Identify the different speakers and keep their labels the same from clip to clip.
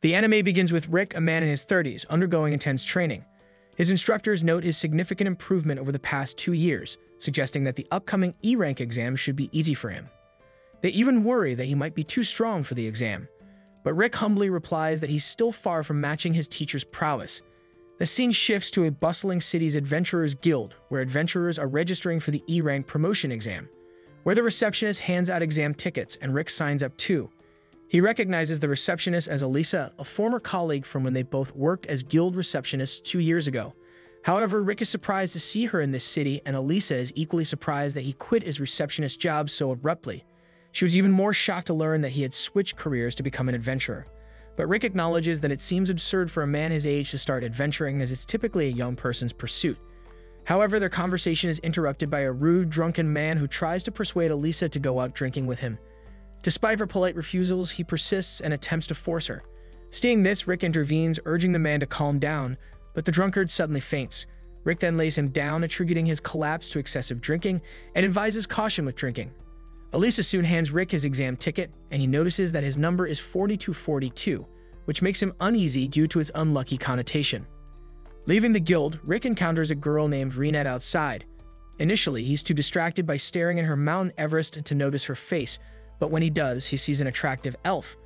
Speaker 1: The anime begins with Rick, a man in his 30s, undergoing intense training. His instructors note his significant improvement over the past 2 years, suggesting that the upcoming E-rank exam should be easy for him. They even worry that he might be too strong for the exam, but Rick humbly replies that he's still far from matching his teacher's prowess. The scene shifts to a bustling city's Adventurers Guild, where adventurers are registering for the E-rank promotion exam, where the receptionist hands out exam tickets and Rick signs up too. He recognizes the receptionist as Elisa, a former colleague from when they both worked as guild receptionists 2 years ago. However, Rick is surprised to see her in this city, and Elisa is equally surprised that he quit his receptionist job so abruptly. She was even more shocked to learn that he had switched careers to become an adventurer. But Rick acknowledges that it seems absurd for a man his age to start adventuring, as it's typically a young person's pursuit. However, their conversation is interrupted by a rude, drunken man who tries to persuade Elisa to go out drinking with him. Despite her polite refusals, he persists and attempts to force her. Seeing this, Rick intervenes, urging the man to calm down, but the drunkard suddenly faints. Rick then lays him down, attributing his collapse to excessive drinking, and advises caution with drinking. Elisa soon hands Rick his exam ticket, and he notices that his number is 4242, which makes him uneasy due to its unlucky connotation. Leaving the guild, Rick encounters a girl named Renette outside. Initially, he's too distracted by staring at her Mount Everest to notice her face, but when he does, he sees an attractive elf.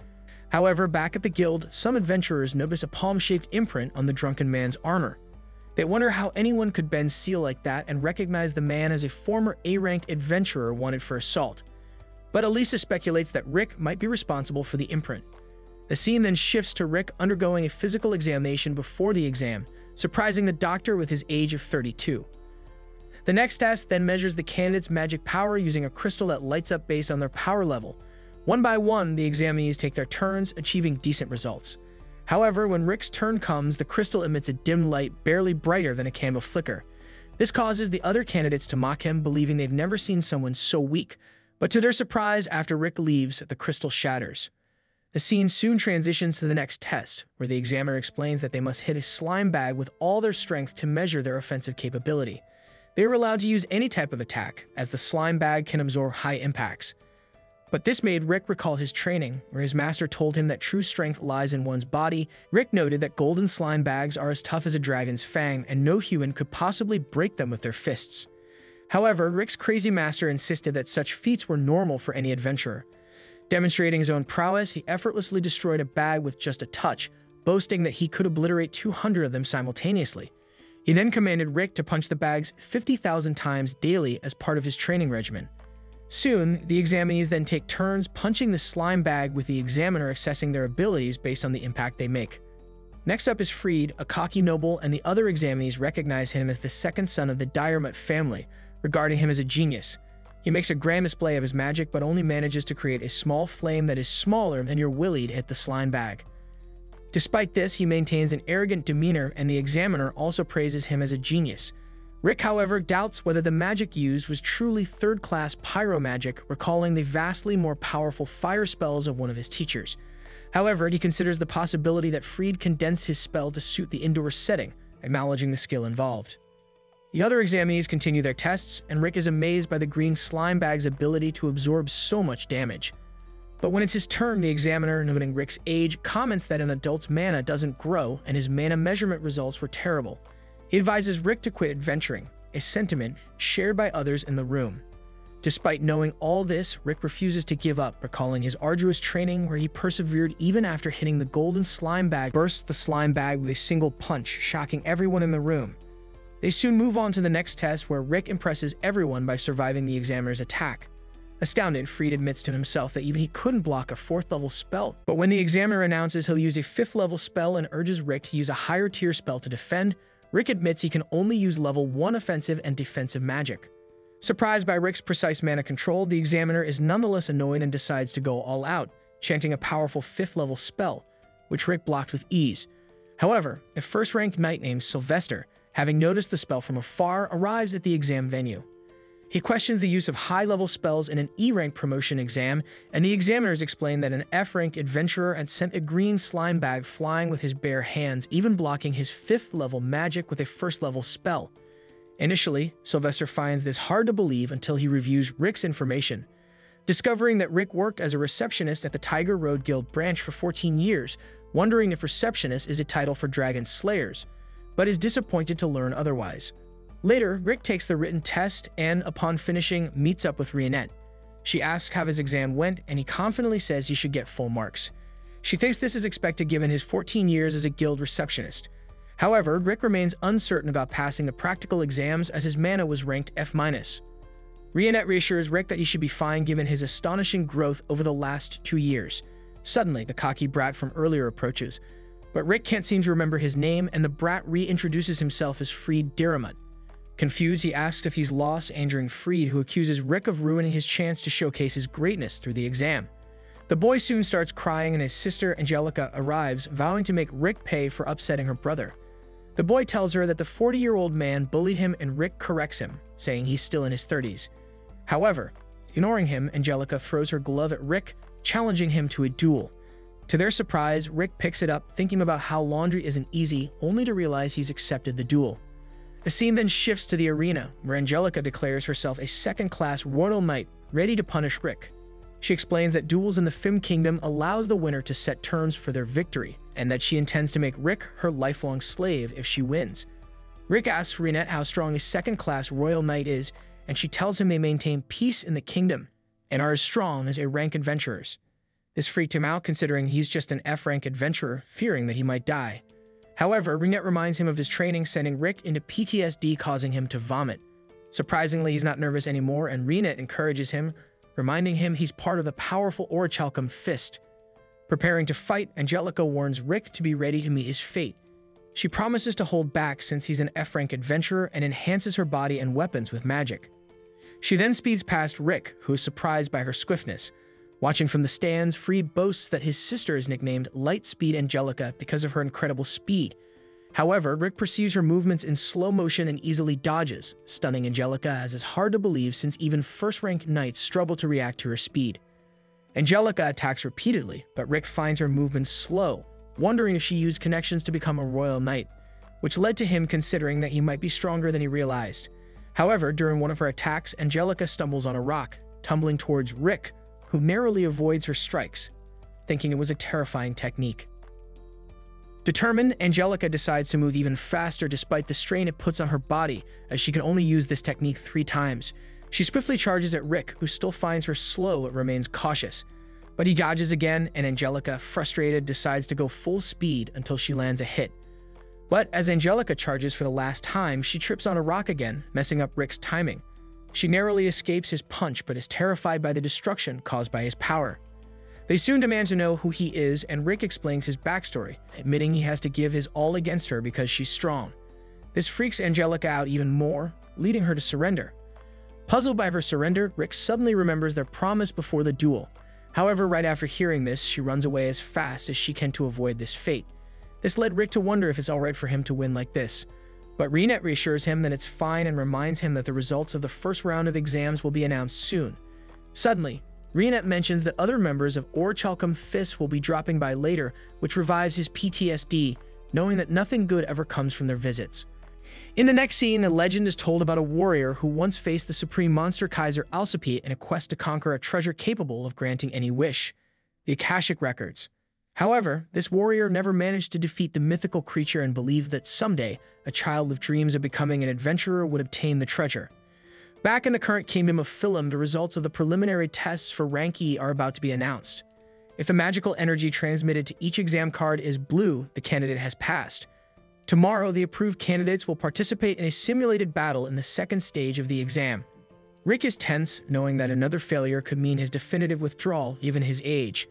Speaker 1: However, back at the guild, some adventurers notice a palm-shaped imprint on the drunken man's armor. They wonder how anyone could bend steel like that and recognize the man as a former A-ranked adventurer wanted for assault. But Elisa speculates that Rick might be responsible for the imprint. The scene then shifts to Rick undergoing a physical examination before the exam, surprising the doctor with his age of 32. The next test then measures the candidate's magic power using a crystal that lights up based on their power level. One by one, the examinees take their turns, achieving decent results. However, when Rick's turn comes, the crystal emits a dim light barely brighter than a candle flicker. This causes the other candidates to mock him, believing they've never seen someone so weak. But to their surprise, after Rick leaves, the crystal shatters. The scene soon transitions to the next test, where the examiner explains that they must hit a slime bag with all their strength to measure their offensive capability. They are allowed to use any type of attack, as the slime bag can absorb high impacts. But this made Rick recall his training, where his master told him that true strength lies in one's body. Rick noted that golden slime bags are as tough as a dragon's fang, and no human could possibly break them with their fists. However, Rick's crazy master insisted that such feats were normal for any adventurer. Demonstrating his own prowess, he effortlessly destroyed a bag with just a touch, boasting that he could obliterate 200 of them simultaneously. He then commanded Rick to punch the bags 50,000 times daily as part of his training regimen. Soon, the examinees then take turns punching the slime bag, with the examiner assessing their abilities based on the impact they make. Next up is Freed, a cocky noble, and the other examinees recognize him as the second son of the Diarmut family, regarding him as a genius. He makes a grand display of his magic, but only manages to create a small flame that is smaller than your willy to hit the slime bag. Despite this, he maintains an arrogant demeanor, and the examiner also praises him as a genius. Rick, however, doubts whether the magic used was truly third-class pyro magic, recalling the vastly more powerful fire spells of one of his teachers. However, he considers the possibility that Freed condensed his spell to suit the indoor setting, acknowledging the skill involved. The other examinees continue their tests, and Rick is amazed by the green slime bag's ability to absorb so much damage. But when it's his turn, the examiner, noting Rick's age, comments that an adult's mana doesn't grow, and his mana measurement results were terrible. He advises Rick to quit adventuring, a sentiment shared by others in the room. Despite knowing all this, Rick refuses to give up, recalling his arduous training where he persevered even after hitting the golden slime bag, bursts the slime bag with a single punch, shocking everyone in the room. They soon move on to the next test, where Rick impresses everyone by surviving the examiner's attack. Astounded, Freed admits to himself that even he couldn't block a 4th level spell. But when the examiner announces he'll use a 5th level spell and urges Rick to use a higher tier spell to defend, Rick admits he can only use level 1 offensive and defensive magic. Surprised by Rick's precise mana control, the examiner is nonetheless annoyed and decides to go all out, chanting a powerful 5th level spell, which Rick blocked with ease. However, a first-ranked knight named Sylvester, having noticed the spell from afar, arrives at the exam venue. He questions the use of high-level spells in an E-rank promotion exam, and the examiners explain that an F-rank adventurer had sent a green slime bag flying with his bare hands, even blocking his 5th level magic with a 1st level spell. Initially, Sylvester finds this hard to believe until he reviews Rick's information. Discovering that Rick worked as a receptionist at the Tiger Road Guild branch for 14 years, wondering if receptionist is a title for dragon slayers, but is disappointed to learn otherwise. Later, Rick takes the written test and, upon finishing, meets up with Reinette. She asks how his exam went, and he confidently says he should get full marks. She thinks this is expected given his 14 years as a guild receptionist. However, Rick remains uncertain about passing the practical exams as his mana was ranked F-. Reinette reassures Rick that he should be fine given his astonishing growth over the last 2 years. Suddenly, the cocky brat from earlier approaches, but Rick can't seem to remember his name, and the brat reintroduces himself as Fried Diramut. Confused, he asks if he's lost, angering Fried, who accuses Rick of ruining his chance to showcase his greatness through the exam. The boy soon starts crying, and his sister, Angelica, arrives, vowing to make Rick pay for upsetting her brother. The boy tells her that the 40-year-old man bullied him, and Rick corrects him, saying he's still in his 30s. However, ignoring him, Angelica throws her glove at Rick, challenging him to a duel. To their surprise, Rick picks it up, thinking about how laundry isn't easy, only to realize he's accepted the duel. The scene then shifts to the arena, where Angelica declares herself a second-class royal knight, ready to punish Rick. She explains that duels in the Fim Kingdom allows the winner to set terms for their victory, and that she intends to make Rick her lifelong slave if she wins. Rick asks Reinette how strong a second-class royal knight is, and she tells him they maintain peace in the kingdom, and are as strong as A-rank adventurers. This freaked him out considering he's just an F-rank adventurer, fearing that he might die. However, Reinette reminds him of his training, sending Rick into PTSD, causing him to vomit. Surprisingly, he's not nervous anymore, and Reinette encourages him, reminding him he's part of the powerful Orichalcum Fist. Preparing to fight, Angelica warns Rick to be ready to meet his fate. She promises to hold back since he's an F-rank adventurer and enhances her body and weapons with magic. She then speeds past Rick, who is surprised by her swiftness. Watching from the stands, Fried boasts that his sister is nicknamed Lightspeed Angelica because of her incredible speed. However, Rick perceives her movements in slow motion and easily dodges, stunning Angelica, as is hard to believe since even first-rank knights struggle to react to her speed. Angelica attacks repeatedly, but Rick finds her movements slow, wondering if she used connections to become a royal knight, which led to him considering that he might be stronger than he realized. However, during one of her attacks, Angelica stumbles on a rock, tumbling towards Rick, who narrowly avoids her strikes, thinking it was a terrifying technique. Determined, Angelica decides to move even faster despite the strain it puts on her body, as she can only use this technique 3 times. She swiftly charges at Rick, who still finds her slow but remains cautious. But he dodges again, and Angelica, frustrated, decides to go full speed until she lands a hit. But as Angelica charges for the last time, she trips on a rock again, messing up Rick's timing. She narrowly escapes his punch, but is terrified by the destruction caused by his power. They soon demand to know who he is, and Rick explains his backstory, admitting he has to give his all against her because she's strong. This freaks Angelica out even more, leading her to surrender. Puzzled by her surrender, Rick suddenly remembers their promise before the duel. However, right after hearing this, she runs away as fast as she can to avoid this fate. This led Rick to wonder if it's alright for him to win like this. But Reinette reassures him that it's fine and reminds him that the results of the first round of exams will be announced soon. Suddenly, Reinette mentions that other members of Orichalcum Fist will be dropping by later, which revives his PTSD, knowing that nothing good ever comes from their visits. In the next scene, a legend is told about a warrior who once faced the supreme monster Kaiser Alcipe in a quest to conquer a treasure capable of granting any wish, the Akashic Records. However, this warrior never managed to defeat the mythical creature and believed that someday, a child with dreams of becoming an adventurer would obtain the treasure. Back in the current kingdom of Philum, the results of the preliminary tests for Rank E are about to be announced. If the magical energy transmitted to each exam card is blue, the candidate has passed. Tomorrow, the approved candidates will participate in a simulated battle in the second stage of the exam. Rick is tense, knowing that another failure could mean his definitive withdrawal, given his age.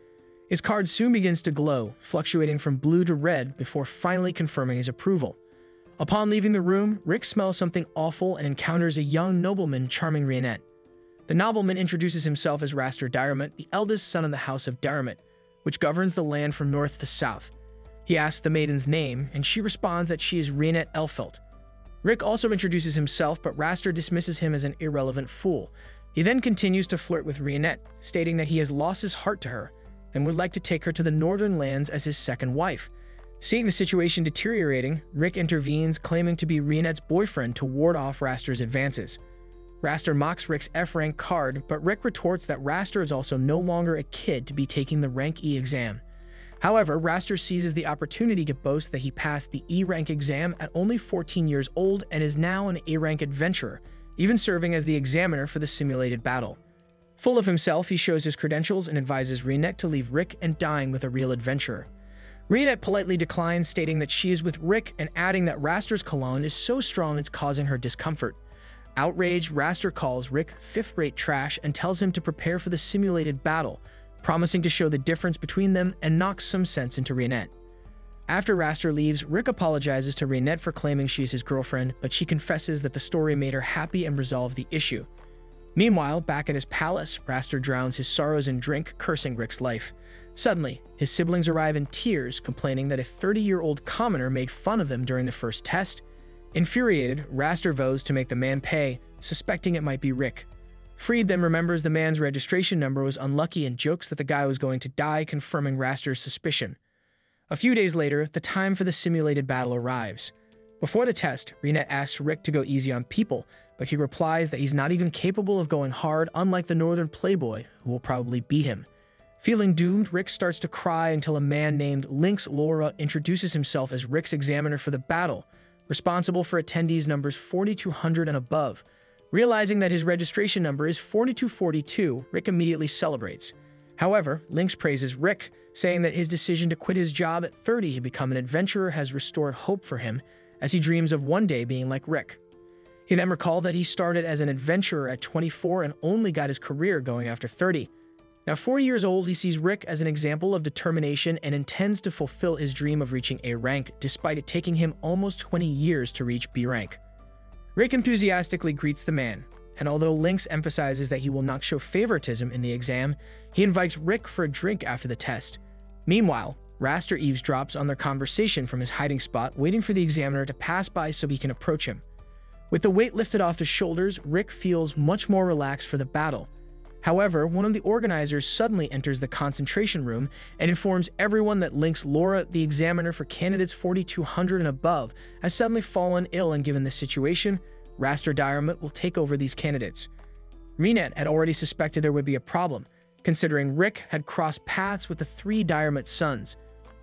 Speaker 1: His card soon begins to glow, fluctuating from blue to red before finally confirming his approval. Upon leaving the room, Rick smells something awful and encounters a young nobleman charming Reinette. The nobleman introduces himself as Raster Diramut, the eldest son of the House of Diramut, which governs the land from north to south. He asks the maiden's name, and she responds that she is Reinette Elfelt. Rick also introduces himself, but Raster dismisses him as an irrelevant fool. He then continues to flirt with Reinette, stating that he has lost his heart to her, and would like to take her to the northern lands as his second wife. Seeing the situation deteriorating, Rick intervenes, claiming to be Reinette's boyfriend to ward off Raster's advances. Raster mocks Rick's F-rank card, but Rick retorts that Raster is also no longer a kid to be taking the Rank E exam. However, Raster seizes the opportunity to boast that he passed the E rank exam at only 14 years old and is now an A rank adventurer, even serving as the examiner for the simulated battle. Full of himself, he shows his credentials and advises Reinette to leave Rick and dine with a real adventurer. Reinette politely declines, stating that she is with Rick and adding that Raster's cologne is so strong it's causing her discomfort. Outraged, Raster calls Rick fifth-rate trash and tells him to prepare for the simulated battle, promising to show the difference between them and knocks some sense into Reinette. After Raster leaves, Rick apologizes to Reinette for claiming she's his girlfriend, but she confesses that the story made her happy and resolved the issue. Meanwhile, back at his palace, Raster drowns his sorrows in drink, cursing Rick's life. Suddenly, his siblings arrive in tears, complaining that a 30-year-old commoner made fun of them during the first test. Infuriated, Raster vows to make the man pay, suspecting it might be Rick. Freed then remembers the man's registration number was unlucky and jokes that the guy was going to die, confirming Raster's suspicion. A few days later, the time for the simulated battle arrives. Before the test, Reinette asks Rick to go easy on people, but he replies that he's not even capable of going hard, unlike the northern playboy, who will probably beat him. Feeling doomed, Rick starts to cry until a man named Lynx Laura introduces himself as Rick's examiner for the battle, responsible for attendees numbers 4200 and above. Realizing that his registration number is 4242, Rick immediately celebrates. However, Lynx praises Rick, saying that his decision to quit his job at 30 to become an adventurer has restored hope for him, as he dreams of one day being like Rick. He then recalled that he started as an adventurer at 24 and only got his career going after 30. Now 40 years old, he sees Rick as an example of determination and intends to fulfill his dream of reaching A rank, despite it taking him almost 20 years to reach B rank. Rick enthusiastically greets the man, and although Lynx emphasizes that he will not show favoritism in the exam, he invites Rick for a drink after the test. Meanwhile, Raster eavesdrops on their conversation from his hiding spot, waiting for the examiner to pass by so he can approach him. With the weight lifted off his shoulders, Rick feels much more relaxed for the battle. However, one of the organizers suddenly enters the concentration room and informs everyone that Lynx Laura, the examiner for candidates 4200 and above, has suddenly fallen ill, and given the situation, Raster Diarmut will take over these candidates. Reinette had already suspected there would be a problem, considering Rick had crossed paths with the 3 Diarmut sons.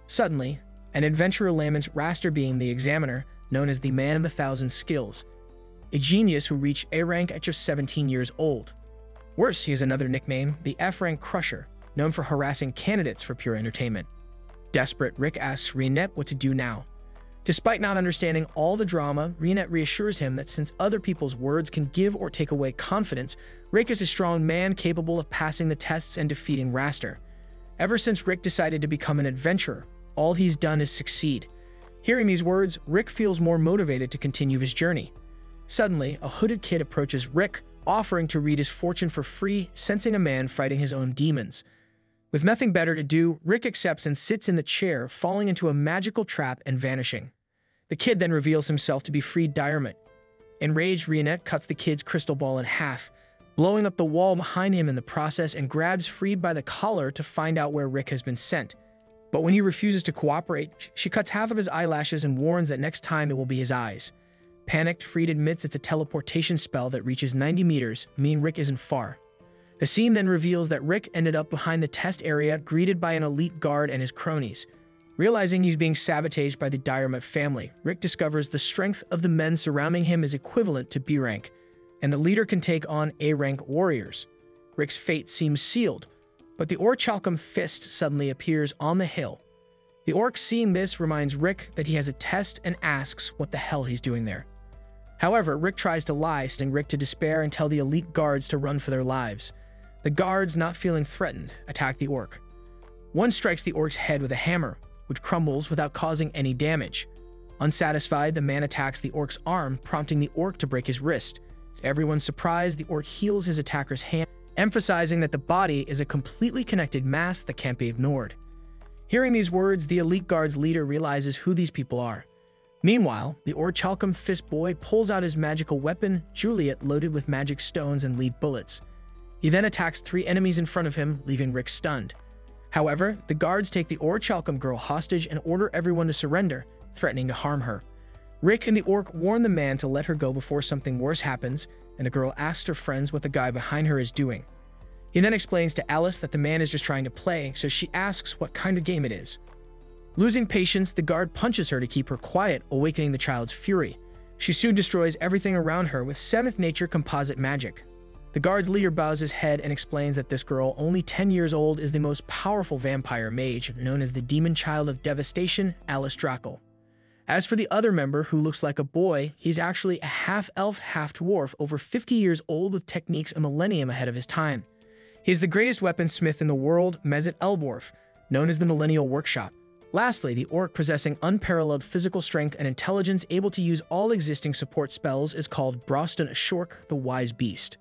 Speaker 1: Suddenly, an adventurer laments Raster being the examiner, known as the Man of 1,000 Skills, a genius who reached A rank at just 17 years old. Worse, he has another nickname, the F-rank Crusher, known for harassing candidates for pure entertainment. Desperate, Rick asks Reinette what to do now. Despite not understanding all the drama, Reinette reassures him that since other people's words can give or take away confidence, Rick is a strong man capable of passing the tests and defeating Raster. Ever since Rick decided to become an adventurer, all he's done is succeed. Hearing these words, Rick feels more motivated to continue his journey. Suddenly, a hooded kid approaches Rick, offering to read his fortune for free, sensing a man fighting his own demons. With nothing better to do, Rick accepts and sits in the chair, falling into a magical trap and vanishing. The kid then reveals himself to be Freed Diarmut. Enraged, Reinette cuts the kid's crystal ball in half, blowing up the wall behind him in the process, and grabs Freed by the collar to find out where Rick has been sent. But when he refuses to cooperate, she cuts half of his eyelashes and warns that next time it will be his eyes. Panicked, Freed admits it's a teleportation spell that reaches 90 meters, meaning Rick isn't far. The scene then reveals that Rick ended up behind the test area, greeted by an elite guard and his cronies. Realizing he's being sabotaged by the Diarmut family, Rick discovers the strength of the men surrounding him is equivalent to B rank, and the leader can take on A rank warriors. Rick's fate seems sealed, but the Orichalcum fist suddenly appears on the hill. The orc, seeing this, reminds Rick that he has a test and asks what the hell he's doing there. However, Rick tries to lie, sending Rick to despair and tell the elite guards to run for their lives. The guards, not feeling threatened, attack the orc. One strikes the orc's head with a hammer, which crumbles without causing any damage. Unsatisfied, the man attacks the orc's arm, prompting the orc to break his wrist. To everyone's surprise, the orc heals his attacker's hand, emphasizing that the body is a completely connected mass that can't be ignored. Hearing these words, the elite guard's leader realizes who these people are. Meanwhile, the Orichalcum Fist Boy pulls out his magical weapon, Juliet, loaded with magic stones and lead bullets. He then attacks 3 enemies in front of him, leaving Rick stunned. However, the guards take the Orichalcum girl hostage and order everyone to surrender, threatening to harm her. Rick and the orc warn the man to let her go before something worse happens, and the girl asks her friends what the guy behind her is doing. He then explains to Alice that the man is just trying to play, so she asks what kind of game it is. Losing patience, the guard punches her to keep her quiet, awakening the child's fury. She soon destroys everything around her with 7th nature composite magic. The guard's leader bows his head and explains that this girl, only 10 years old, is the most powerful vampire mage, known as the Demon Child of Devastation, Alice Draco. As for the other member, who looks like a boy, he's actually a half-elf, half-dwarf, over 50 years old with techniques a millennium ahead of his time. He is the greatest weaponsmith in the world, Mezet Elborf, known as the Millennial Workshop. Lastly, the orc possessing unparalleled physical strength and intelligence, able to use all existing support spells, is called Broston Ashork, the Wise Beast.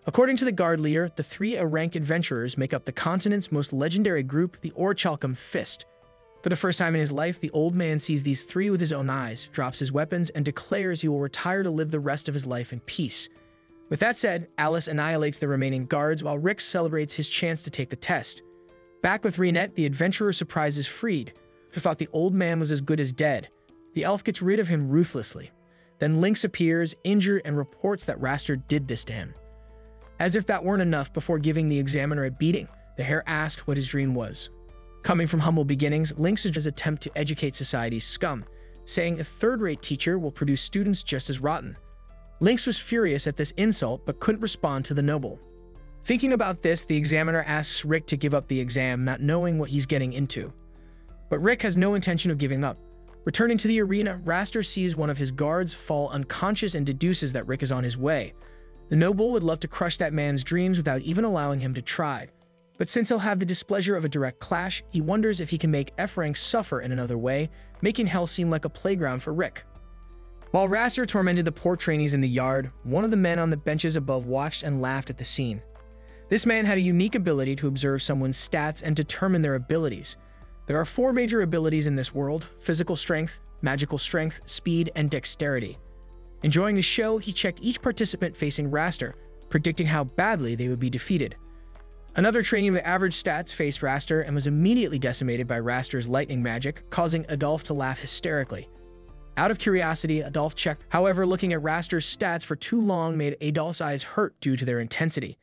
Speaker 1: According to the guard leader, the 3 A-rank adventurers make up the continent's most legendary group, the Orichalcum Fist. For the first time in his life, the old man sees these 3 with his own eyes, drops his weapons, and declares he will retire to live the rest of his life in peace. With that said, Alice annihilates the remaining guards while Rick celebrates his chance to take the test. Back with Reinette, the adventurer surprises Freed, who thought the old man was as good as dead. The elf gets rid of him ruthlessly. Then Lynx appears, injured, and reports that Raster did this to him. As if that weren't enough, before giving the examiner a beating, the hare asked what his dream was. Coming from humble beginnings, Lynx's attempt to educate society's scum, saying a third-rate teacher will produce students just as rotten. Lynx was furious at this insult, but couldn't respond to the noble. Thinking about this, the examiner asks Rick to give up the exam, not knowing what he's getting into. But Rick has no intention of giving up. Returning to the arena, Raster sees one of his guards fall unconscious and deduces that Rick is on his way. The noble would love to crush that man's dreams without even allowing him to try. But since he'll have the displeasure of a direct clash, he wonders if he can make F-rank suffer in another way, making hell seem like a playground for Rick. While Raster tormented the poor trainees in the yard, one of the men on the benches above watched and laughed at the scene. This man had a unique ability to observe someone's stats and determine their abilities. There are 4 major abilities in this world: physical strength, magical strength, speed, and dexterity. Enjoying the show, he checked each participant facing Raster, predicting how badly they would be defeated. Another trainee with average stats faced Raster and was immediately decimated by Raster's lightning magic, causing Adolphe to laugh hysterically. Out of curiosity, Adolphe checked. However, looking at Raster's stats for too long made Adolphe's eyes hurt due to their intensity.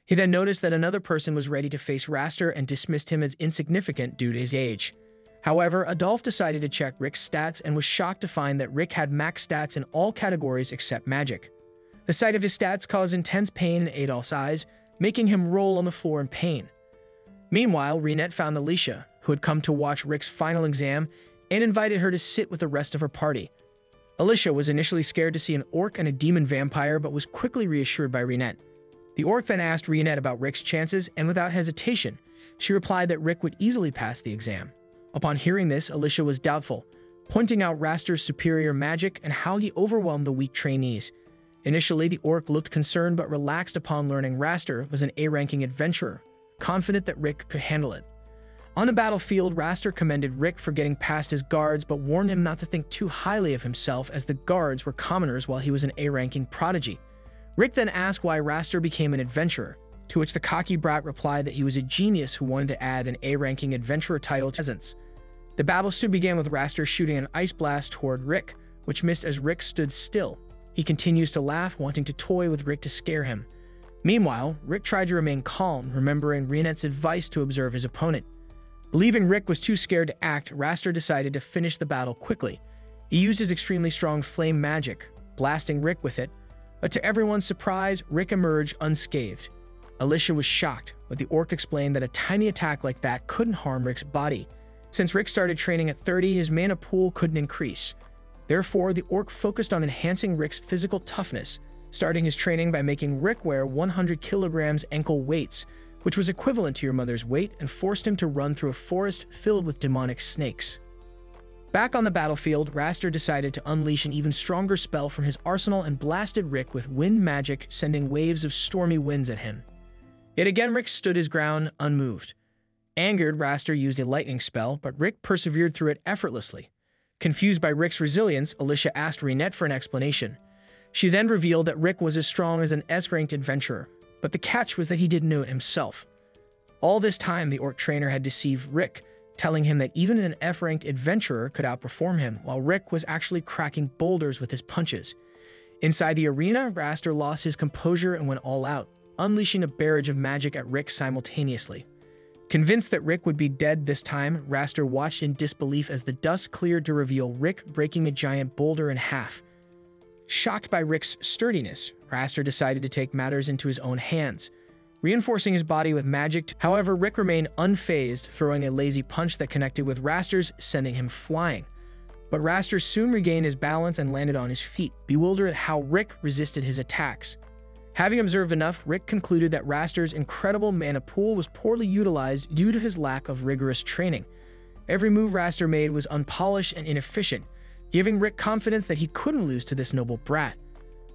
Speaker 1: He then noticed that another person was ready to face Raster and dismissed him as insignificant due to his age. However, Adolphe decided to check Rick's stats and was shocked to find that Rick had max stats in all categories except magic. The sight of his stats caused intense pain in Adolphe's eyes, making him roll on the floor in pain. Meanwhile, Reinette found Alicia, who had come to watch Rick's final exam, and invited her to sit with the rest of her party. Alicia was initially scared to see an orc and a demon vampire, but was quickly reassured by Reinette. The orc then asked Reinette about Rick's chances, and without hesitation, she replied that Rick would easily pass the exam. Upon hearing this, Alicia was doubtful, pointing out Raster's superior magic and how he overwhelmed the weak trainees. Initially, the orc looked concerned but relaxed upon learning Raster was an A-ranking adventurer, confident that Rick could handle it. On the battlefield, Raster commended Rick for getting past his guards but warned him not to think too highly of himself, as the guards were commoners while he was an A-ranking prodigy. Rick then asked why Raster became an adventurer, to which the cocky brat replied that he was a genius who wanted to add an A-ranking adventurer title to peasants. The battle soon began with Raster shooting an ice blast toward Rick, which missed as Rick stood still. He continues to laugh, wanting to toy with Rick to scare him. Meanwhile, Rick tried to remain calm, remembering Reinette's advice to observe his opponent. Believing Rick was too scared to act, Raster decided to finish the battle quickly. He used his extremely strong flame magic, blasting Rick with it, but to everyone's surprise, Rick emerged unscathed. Alicia was shocked, but the orc explained that a tiny attack like that couldn't harm Rick's body. Since Rick started training at 30, his mana pool couldn't increase. Therefore, the orc focused on enhancing Rick's physical toughness, starting his training by making Rick wear 100 kilograms ankle weights, which was equivalent to your mother's weight, and forced him to run through a forest filled with demonic snakes. Back on the battlefield, Raster decided to unleash an even stronger spell from his arsenal and blasted Rick with wind magic, sending waves of stormy winds at him. Yet again, Rick stood his ground, unmoved. Angered, Raster used a lightning spell, but Rick persevered through it effortlessly. Confused by Rick's resilience, Alicia asked Reinette for an explanation. She then revealed that Rick was as strong as an S-ranked adventurer, but the catch was that he didn't know it himself. All this time, the orc trainer had deceived Rick, telling him that even an F-ranked adventurer could outperform him, while Rick was actually cracking boulders with his punches. Inside the arena, Raster lost his composure and went all out, unleashing a barrage of magic at Rick simultaneously. Convinced that Rick would be dead this time, Raster watched in disbelief as the dust cleared to reveal Rick breaking a giant boulder in half. Shocked by Rick's sturdiness, Raster decided to take matters into his own hands, reinforcing his body with magic. However, Rick remained unfazed, throwing a lazy punch that connected with Raster's, sending him flying. But Raster soon regained his balance and landed on his feet, bewildered at how Rick resisted his attacks. Having observed enough, Rick concluded that Raster's incredible mana pool was poorly utilized due to his lack of rigorous training. Every move Raster made was unpolished and inefficient, giving Rick confidence that he couldn't lose to this noble brat.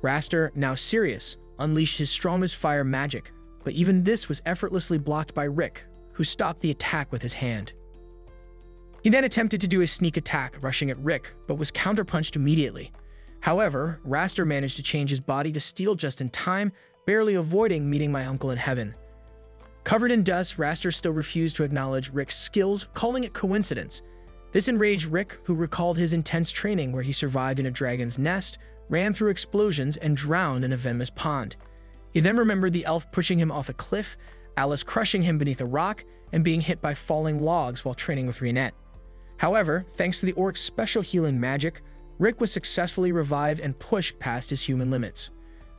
Speaker 1: Raster, now serious, unleashed his strongest fire magic, but even this was effortlessly blocked by Rick, who stopped the attack with his hand. He then attempted to do a sneak attack, rushing at Rick, but was counterpunched immediately. However, Raster managed to change his body to steel just in time, barely avoiding meeting my uncle in heaven. Covered in dust, Raster still refused to acknowledge Rick's skills, calling it coincidence. This enraged Rick, who recalled his intense training where he survived in a dragon's nest, ran through explosions, and drowned in a venomous pond. He then remembered the elf pushing him off a cliff, Alice crushing him beneath a rock, and being hit by falling logs while training with Reinette. However, thanks to the orc's special healing magic, Rick was successfully revived and pushed past his human limits.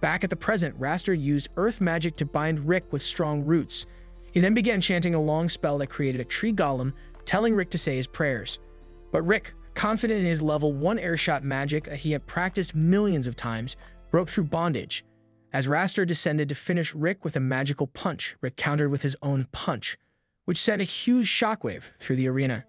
Speaker 1: Back at the present, Raster used earth magic to bind Rick with strong roots. He then began chanting a long spell that created a tree golem, telling Rick to say his prayers. But Rick, confident in his level 1 airshot magic that he had practiced millions of times, broke through bondage. As Raster descended to finish Rick with a magical punch, Rick countered with his own punch, which sent a huge shockwave through the arena.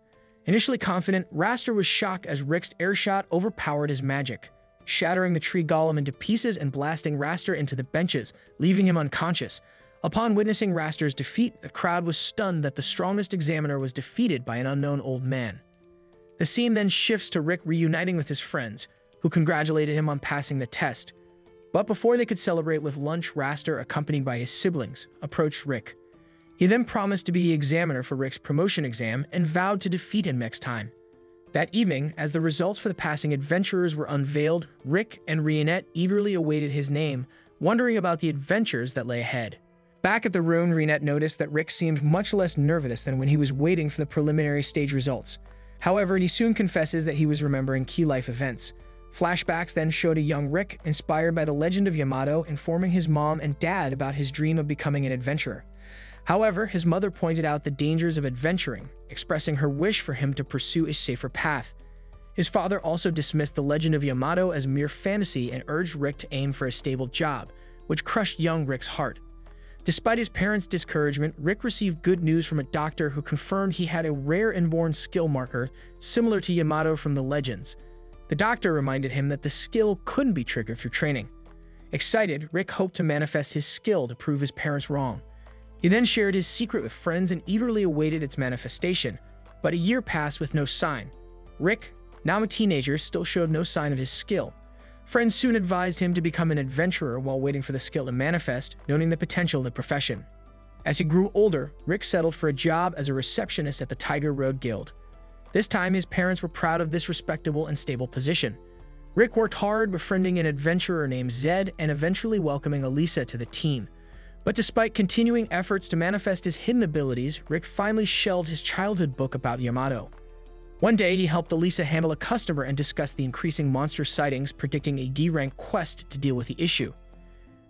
Speaker 1: Initially confident, Raster was shocked as Rick's airshot overpowered his magic, shattering the tree golem into pieces and blasting Raster into the benches, leaving him unconscious. Upon witnessing Raster's defeat, the crowd was stunned that the strongest examiner was defeated by an unknown old man. The scene then shifts to Rick reuniting with his friends, who congratulated him on passing the test. But before they could celebrate with lunch, Raster, accompanied by his siblings, approached Rick. He then promised to be the examiner for Rick's promotion exam and vowed to defeat him next time. That evening, as the results for the passing adventurers were unveiled, Rick and Reinette eagerly awaited his name, wondering about the adventures that lay ahead. Back at the room, Reinette noticed that Rick seemed much less nervous than when he was waiting for the preliminary stage results. However, he soon confesses that he was remembering key life events. Flashbacks then showed a young Rick, inspired by the legend of Yamato, informing his mom and dad about his dream of becoming an adventurer. However, his mother pointed out the dangers of adventuring, expressing her wish for him to pursue a safer path. His father also dismissed the legend of Yamato as mere fantasy and urged Rick to aim for a stable job, which crushed young Rick's heart. Despite his parents' discouragement, Rick received good news from a doctor who confirmed he had a rare inborn skill marker similar to Yamato from the legends. The doctor reminded him that the skill couldn't be triggered through training. Excited, Rick hoped to manifest his skill to prove his parents wrong. He then shared his secret with friends and eagerly awaited its manifestation, but a year passed with no sign. Rick, now a teenager, still showed no sign of his skill. Friends soon advised him to become an adventurer while waiting for the skill to manifest, noting the potential of the profession. As he grew older, Rick settled for a job as a receptionist at the Tiger Road Guild. This time, his parents were proud of this respectable and stable position. Rick worked hard, befriending an adventurer named Zed and eventually welcoming Elisa to the team. But despite continuing efforts to manifest his hidden abilities, Rick finally shelved his childhood book about Yamato. One day, he helped Elisa handle a customer and discussed the increasing monster sightings, predicting a D-rank quest to deal with the issue.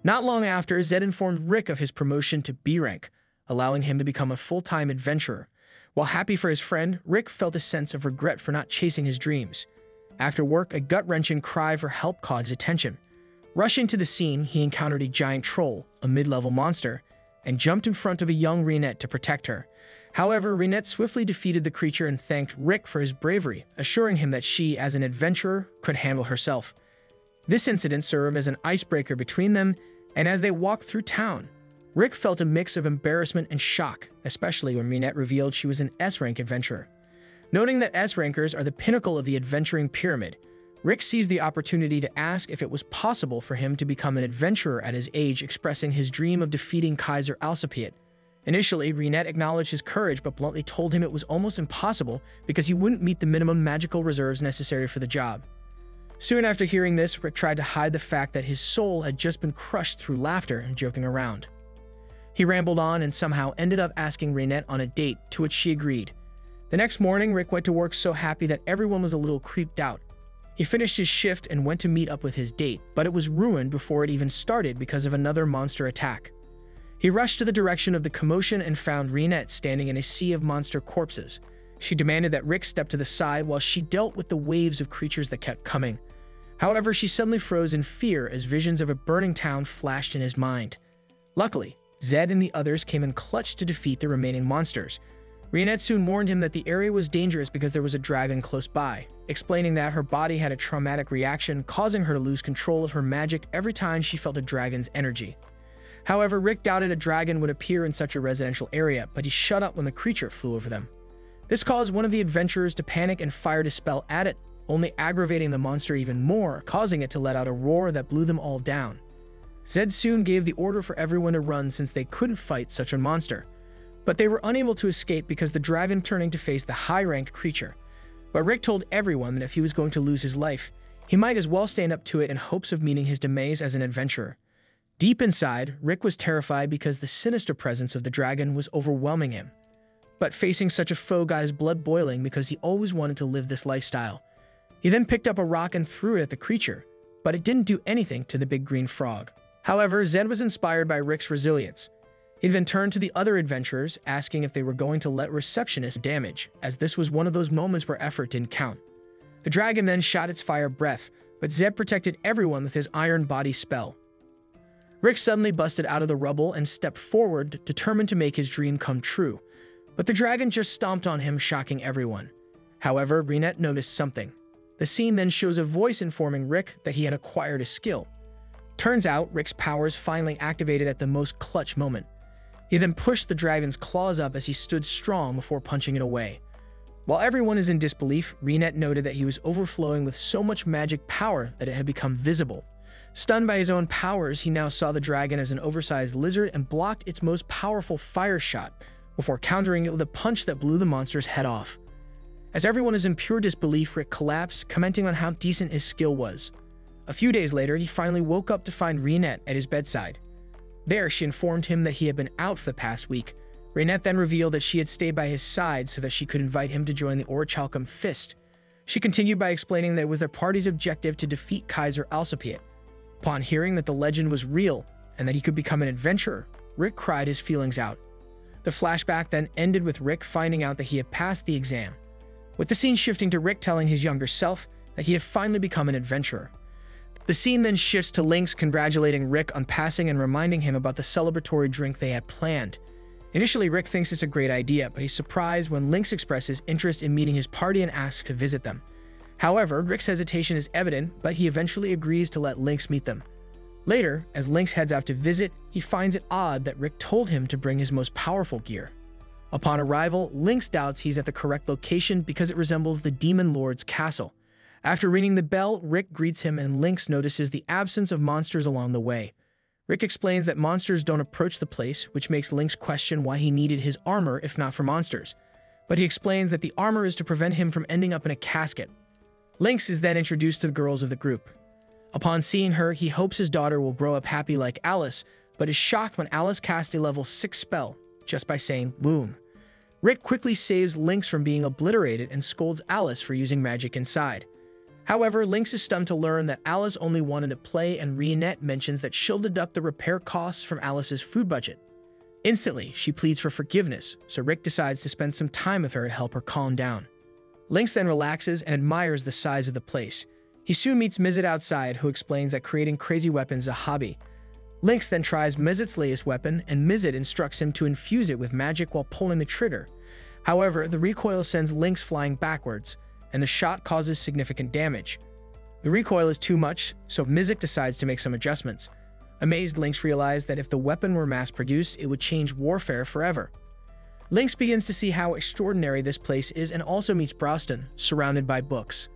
Speaker 1: Not long after, Zed informed Rick of his promotion to B-rank, allowing him to become a full-time adventurer. While happy for his friend, Rick felt a sense of regret for not chasing his dreams. After work, a gut-wrenching cry for help caught his attention. Rushing to the scene, he encountered a giant troll, a mid-level monster, and jumped in front of a young Reinette to protect her. However, Reinette swiftly defeated the creature and thanked Rick for his bravery, assuring him that she, as an adventurer, could handle herself. This incident served as an icebreaker between them, and as they walked through town, Rick felt a mix of embarrassment and shock, especially when Reinette revealed she was an S-rank adventurer. Noting that S-rankers are the pinnacle of the adventuring pyramid, Rick seized the opportunity to ask if it was possible for him to become an adventurer at his age, expressing his dream of defeating Kaiser Alcipiade. Initially, Reinette acknowledged his courage but bluntly told him it was almost impossible because he wouldn't meet the minimum magical reserves necessary for the job. Soon after hearing this, Rick tried to hide the fact that his soul had just been crushed through laughter and joking around. He rambled on and somehow ended up asking Reinette on a date, to which she agreed. The next morning, Rick went to work so happy that everyone was a little creeped out. He finished his shift and went to meet up with his date, but it was ruined before it even started because of another monster attack. He rushed to the direction of the commotion and found Reinette standing in a sea of monster corpses. She demanded that Rick step to the side while she dealt with the waves of creatures that kept coming. However, she suddenly froze in fear as visions of a burning town flashed in his mind. Luckily, Zed and the others came in clutch to defeat the remaining monsters. Reinette soon warned him that the area was dangerous because there was a dragon close by, explaining that her body had a traumatic reaction, causing her to lose control of her magic every time she felt a dragon's energy. However, Rick doubted a dragon would appear in such a residential area, but he shut up when the creature flew over them. This caused one of the adventurers to panic and fired a spell at it, only aggravating the monster even more, causing it to let out a roar that blew them all down. Zed soon gave the order for everyone to run since they couldn't fight such a monster. But they were unable to escape because the dragon turning to face the high-ranked creature. But Rick told everyone that if he was going to lose his life, he might as well stand up to it in hopes of meeting his demise as an adventurer. Deep inside, Rick was terrified because the sinister presence of the dragon was overwhelming him. But facing such a foe got his blood boiling because he always wanted to live this lifestyle. He then picked up a rock and threw it at the creature, but it didn't do anything to the big green frog. However, Zed was inspired by Rick's resilience. He then turned to the other adventurers, asking if they were going to let receptionist damage, as this was one of those moments where effort didn't count. The dragon then shot its fire breath, but Zed protected everyone with his iron body spell. Rick suddenly busted out of the rubble and stepped forward, determined to make his dream come true. But the dragon just stomped on him, shocking everyone. However, Reinette noticed something. The scene then shows a voice informing Rick that he had acquired a skill. Turns out, Rick's powers finally activated at the most clutch moment. He then pushed the dragon's claws up as he stood strong before punching it away. While everyone is in disbelief, Reinette noted that he was overflowing with so much magic power that it had become visible. Stunned by his own powers, he now saw the dragon as an oversized lizard and blocked its most powerful fire shot, before countering it with a punch that blew the monster's head off. As everyone is in pure disbelief, Rick collapsed, commenting on how decent his skill was. A few days later, he finally woke up to find Reinette at his bedside. There, she informed him that he had been out for the past week. Reinette then revealed that she had stayed by his side so that she could invite him to join the Orichalcum Fist. She continued by explaining that it was their party's objective to defeat Kaiser Alcipiade. Upon hearing that the legend was real and that he could become an adventurer, Rick cried his feelings out. The flashback then ended with Rick finding out that he had passed the exam, with the scene shifting to Rick telling his younger self that he had finally become an adventurer. The scene then shifts to Lynx congratulating Rick on passing and reminding him about the celebratory drink they had planned. Initially, Rick thinks it's a great idea, but he's surprised when Lynx expresses interest in meeting his party and asks to visit them. However, Rick's hesitation is evident, but he eventually agrees to let Lynx meet them. Later, as Lynx heads out to visit, he finds it odd that Rick told him to bring his most powerful gear. Upon arrival, Lynx doubts he's at the correct location because it resembles the Demon Lord's castle. After ringing the bell, Rick greets him and Lynx notices the absence of monsters along the way. Rick explains that monsters don't approach the place, which makes Lynx question why he needed his armor if not for monsters. But he explains that the armor is to prevent him from ending up in a casket. Lynx is then introduced to the girls of the group. Upon seeing her, he hopes his daughter will grow up happy like Alice, but is shocked when Alice casts a level 6 spell just by saying "boom." Rick quickly saves Lynx from being obliterated and scolds Alice for using magic inside. However, Lynx is stunned to learn that Alice only wanted to play, and Reinette mentions that she'll deduct the repair costs from Alice's food budget. Instantly, she pleads for forgiveness, so Rick decides to spend some time with her to help her calm down. Lynx then relaxes and admires the size of the place. He soon meets Mizet outside, who explains that creating crazy weapons is a hobby. Lynx then tries Mizet's latest weapon, and Mizet instructs him to infuse it with magic while pulling the trigger. However, the recoil sends Lynx flying backwards, and the shot causes significant damage. The recoil is too much, so Mizet decides to make some adjustments. Amazed, Lynx realized that if the weapon were mass-produced, it would change warfare forever. Lynx begins to see how extraordinary this place is and also meets Broston, surrounded by books.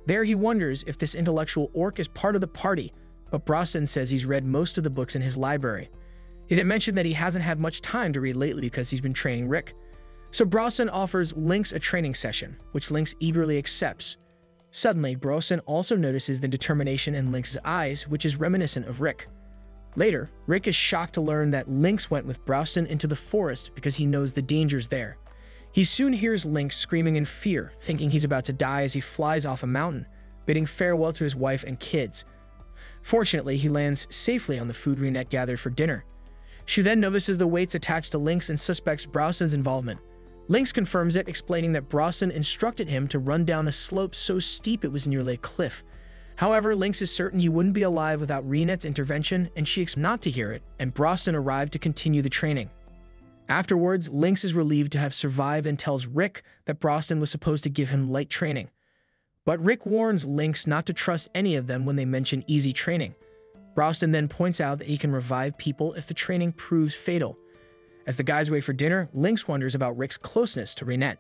Speaker 1: There he wonders if this intellectual orc is part of the party, but Broston says he's read most of the books in his library. He then mentioned that he hasn't had much time to read lately because he's been training Rick. So Broston offers Lynx a training session, which Lynx eagerly accepts. Suddenly, Broston also notices the determination in Lynx's eyes, which is reminiscent of Rick. Later, Rick is shocked to learn that Lynx went with Browston into the forest because he knows the dangers there. He soon hears Lynx screaming in fear, thinking he's about to die as he flies off a mountain, bidding farewell to his wife and kids. Fortunately, he lands safely on the food Reinette gathered for dinner. She then notices the weights attached to Lynx and suspects Browston's involvement. Lynx confirms it, explaining that Browston instructed him to run down a slope so steep it was nearly a cliff. However, Lynx is certain he wouldn't be alive without Reinette's intervention, and she expects not to hear it, and Browston arrived to continue the training. Afterwards, Lynx is relieved to have survived and tells Rick that Browston was supposed to give him light training. But Rick warns Lynx not to trust any of them when they mention easy training. Browston then points out that he can revive people if the training proves fatal. As the guys wait for dinner, Lynx wonders about Rick's closeness to Reinette.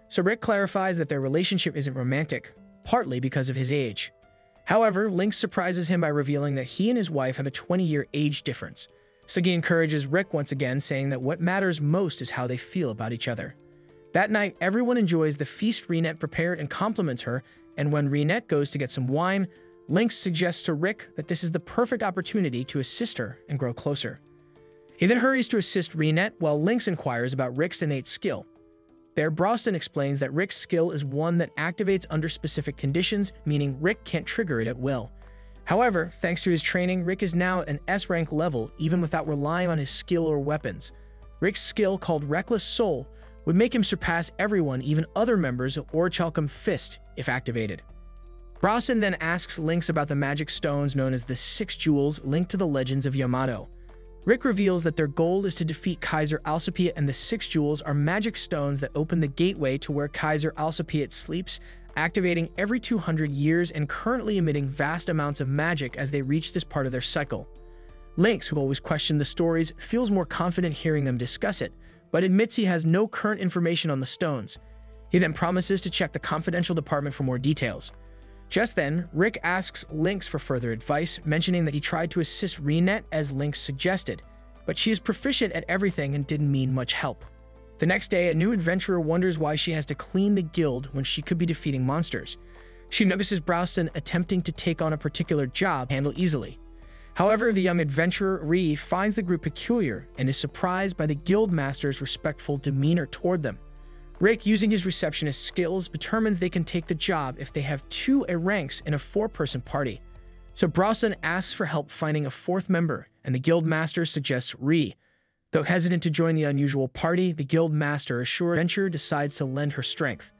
Speaker 1: So Rick clarifies that their relationship isn't romantic, partly because of his age. However, Lynx surprises him by revealing that he and his wife have a 20-year age difference. So he encourages Rick once again, saying that what matters most is how they feel about each other. That night, everyone enjoys the feast Reinette prepared and compliments her, and when Reinette goes to get some wine, Lynx suggests to Rick that this is the perfect opportunity to assist her and grow closer. He then hurries to assist Reinette while Lynx inquires about Rick's innate skill. There, Browston explains that Rick's skill is one that activates under specific conditions, meaning Rick can't trigger it at will. However, thanks to his training, Rick is now at an S-rank level even without relying on his skill or weapons. Rick's skill, called Reckless Soul, would make him surpass everyone, even other members of Orichalcum Fist, if activated. Browston then asks Lynx about the magic stones known as the Six Jewels linked to the legends of Yamato. Rick reveals that their goal is to defeat Kaiser Alcipiat, and the Six Jewels are magic stones that open the gateway to where Kaiser Alcipiat sleeps, activating every 200 years and currently emitting vast amounts of magic as they reach this part of their cycle. Lynx, who always questioned the stories, feels more confident hearing them discuss it, but admits he has no current information on the stones. He then promises to check the confidential department for more details. Just then, Rick asks Lynx for further advice, mentioning that he tried to assist Reinette as Lynx suggested, but she is proficient at everything and didn't need much help. The next day, a new adventurer wonders why she has to clean the guild when she could be defeating monsters. She notices Browston attempting to take on a particular job handled easily. However, the young adventurer, Ree, finds the group peculiar and is surprised by the guild master's respectful demeanor toward them. Rick, using his receptionist skills, determines they can take the job if they have 2 ranks in a 4-person party. So Browston asks for help finding a 4th member, and the guild master suggests Ree. Though hesitant to join the unusual party, the guild master assures adventurer decides to lend her strength.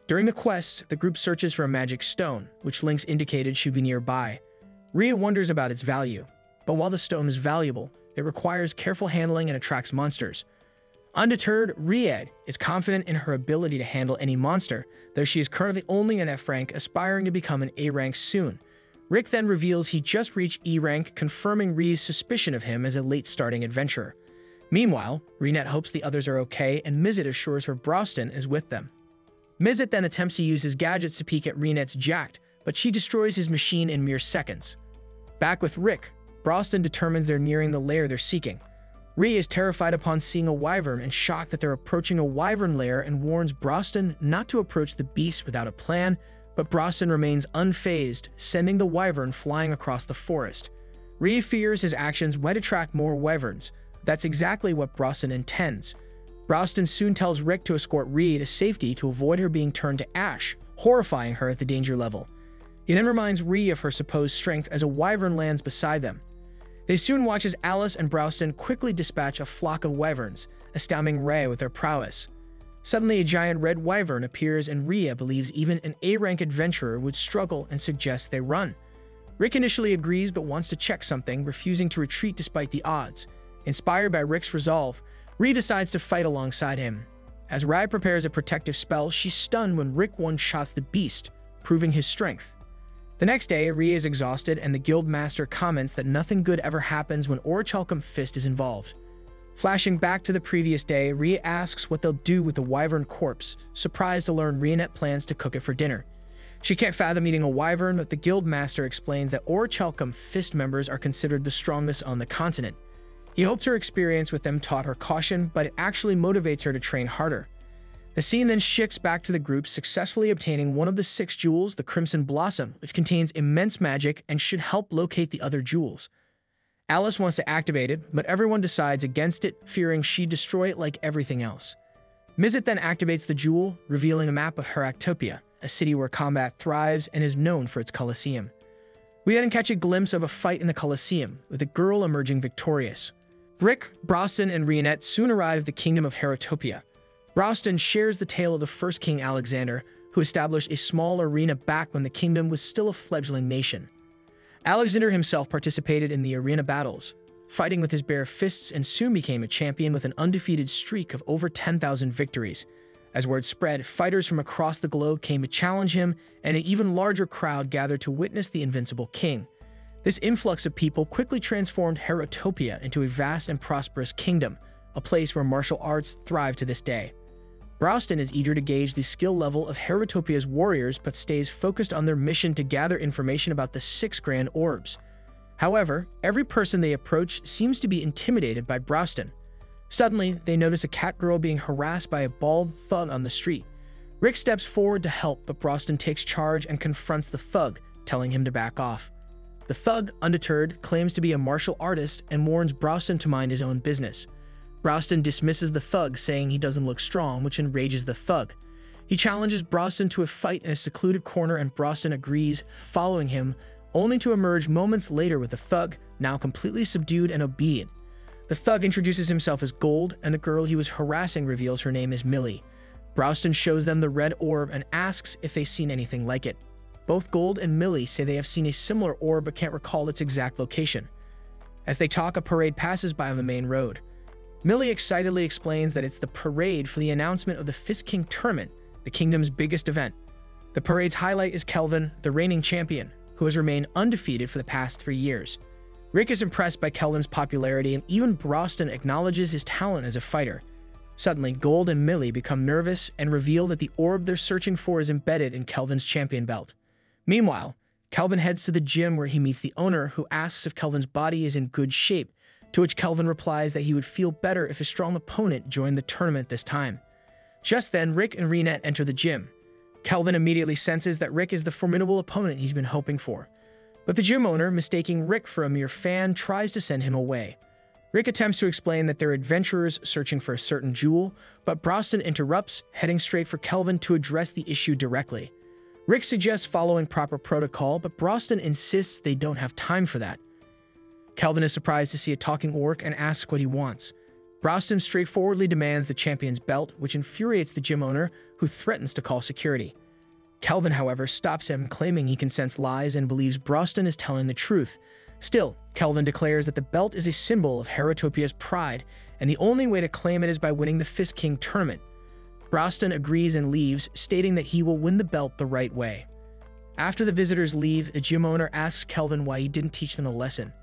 Speaker 1: During the quest, the group searches for a magic stone, which Lynx indicated should be nearby. Rhea wonders about its value, but while the stone is valuable, it requires careful handling and attracts monsters. Undeterred, Rhea is confident in her ability to handle any monster, though she is currently only an F rank, aspiring to become an A rank soon. Rick then reveals he just reached E rank, confirming Rhea's suspicion of him as a late-starting adventurer. Meanwhile, Reinette hopes the others are okay, and Mizet assures her Browston is with them. Mizet then attempts to use his gadgets to peek at Reinette's jacked, but she destroys his machine in mere seconds. Back with Rick, Browston determines they're nearing the lair they're seeking. Rhea is terrified upon seeing a wyvern and shocked that they're approaching a wyvern lair, and warns Browston not to approach the beast without a plan, but Browston remains unfazed, sending the wyvern flying across the forest. Rhea fears his actions might attract more wyverns. That's exactly what Browston intends. Browston soon tells Rick to escort Rhea to safety to avoid her being turned to ash, horrifying her at the danger level. He then reminds Rhea of her supposed strength as a wyvern lands beside them. They soon watch as Alice and Browston quickly dispatch a flock of wyverns, astounding Rhea with their prowess. Suddenly, a giant red wyvern appears, and Rhea believes even an A-rank adventurer would struggle and suggests they run. Rick initially agrees but wants to check something, refusing to retreat despite the odds. Inspired by Rick's resolve, Rhea decides to fight alongside him. As Rhea prepares a protective spell, she's stunned when Rick one-shots the beast, proving his strength. The next day, Rhea is exhausted, and the guild master comments that nothing good ever happens when Orichalcum Fist is involved. Flashing back to the previous day, Rhea asks what they'll do with the wyvern corpse, surprised to learn Reinette plans to cook it for dinner. She can't fathom eating a wyvern, but the guild master explains that Orichalcum Fist members are considered the strongest on the continent. He hopes her experience with them taught her caution, but it actually motivates her to train harder. The scene then shifts back to the group successfully obtaining one of the 6 jewels, the Crimson Blossom, which contains immense magic and should help locate the other jewels. Alice wants to activate it, but everyone decides against it, fearing she'd destroy it like everything else. Mizet then activates the jewel, revealing a map of Heractopia, a city where combat thrives and is known for its Colosseum. We then catch a glimpse of a fight in the Colosseum, with a girl emerging victorious. Rick, Broston, and Reinette soon arrive at the kingdom of Heractopia. Broston shares the tale of the first king Alexander, who established a small arena back when the kingdom was still a fledgling nation. Alexander himself participated in the arena battles, fighting with his bare fists, and soon became a champion with an undefeated streak of over 10,000 victories. As word spread, fighters from across the globe came to challenge him, and an even larger crowd gathered to witness the Invincible King. This influx of people quickly transformed Heractopia into a vast and prosperous kingdom, a place where martial arts thrive to this day. Broston is eager to gauge the skill level of Heractopia's warriors, but stays focused on their mission to gather information about the 6 grand orbs. However, every person they approach seems to be intimidated by Broston. Suddenly, they notice a cat girl being harassed by a bald thug on the street. Rick steps forward to help, but Broston takes charge and confronts the thug, telling him to back off. The thug, undeterred, claims to be a martial artist and warns Broston to mind his own business. Broston dismisses the thug, saying he doesn't look strong, which enrages the thug. He challenges Broston to a fight in a secluded corner, and Broston agrees, following him, only to emerge moments later with the thug, now completely subdued and obedient. The thug introduces himself as Gold, and the girl he was harassing reveals her name is Millie. Broston shows them the red orb and asks if they've seen anything like it. Both Gold and Millie say they have seen a similar orb but can't recall its exact location. As they talk, a parade passes by on the main road. Millie excitedly explains that it's the parade for the announcement of the Fist King Tournament, the kingdom's biggest event. The parade's highlight is Kelvin, the reigning champion, who has remained undefeated for the past 3 years. Rick is impressed by Kelvin's popularity, and even Broston acknowledges his talent as a fighter. Suddenly, Gold and Millie become nervous and reveal that the orb they're searching for is embedded in Kelvin's champion belt. Meanwhile, Kelvin heads to the gym where he meets the owner, who asks if Kelvin's body is in good shape, to which Kelvin replies that he would feel better if a strong opponent joined the tournament this time. Just then, Rick and Reinette enter the gym. Kelvin immediately senses that Rick is the formidable opponent he's been hoping for. But the gym owner, mistaking Rick for a mere fan, tries to send him away. Rick attempts to explain that they're adventurers searching for a certain jewel, but Broston interrupts, heading straight for Kelvin to address the issue directly. Rick suggests following proper protocol, but Broston insists they don't have time for that. Kelvin is surprised to see a talking orc and asks what he wants. Broston straightforwardly demands the champion's belt, which infuriates the gym owner, who threatens to call security. Kelvin, however, stops him, claiming he can sense lies and believes Broston is telling the truth. Still, Kelvin declares that the belt is a symbol of Heractopia's pride, and the only way to claim it is by winning the Fist King Tournament. Broston agrees and leaves, stating that he will win the belt the right way. After the visitors leave, the gym owner asks Kelvin why he didn't teach them a lesson.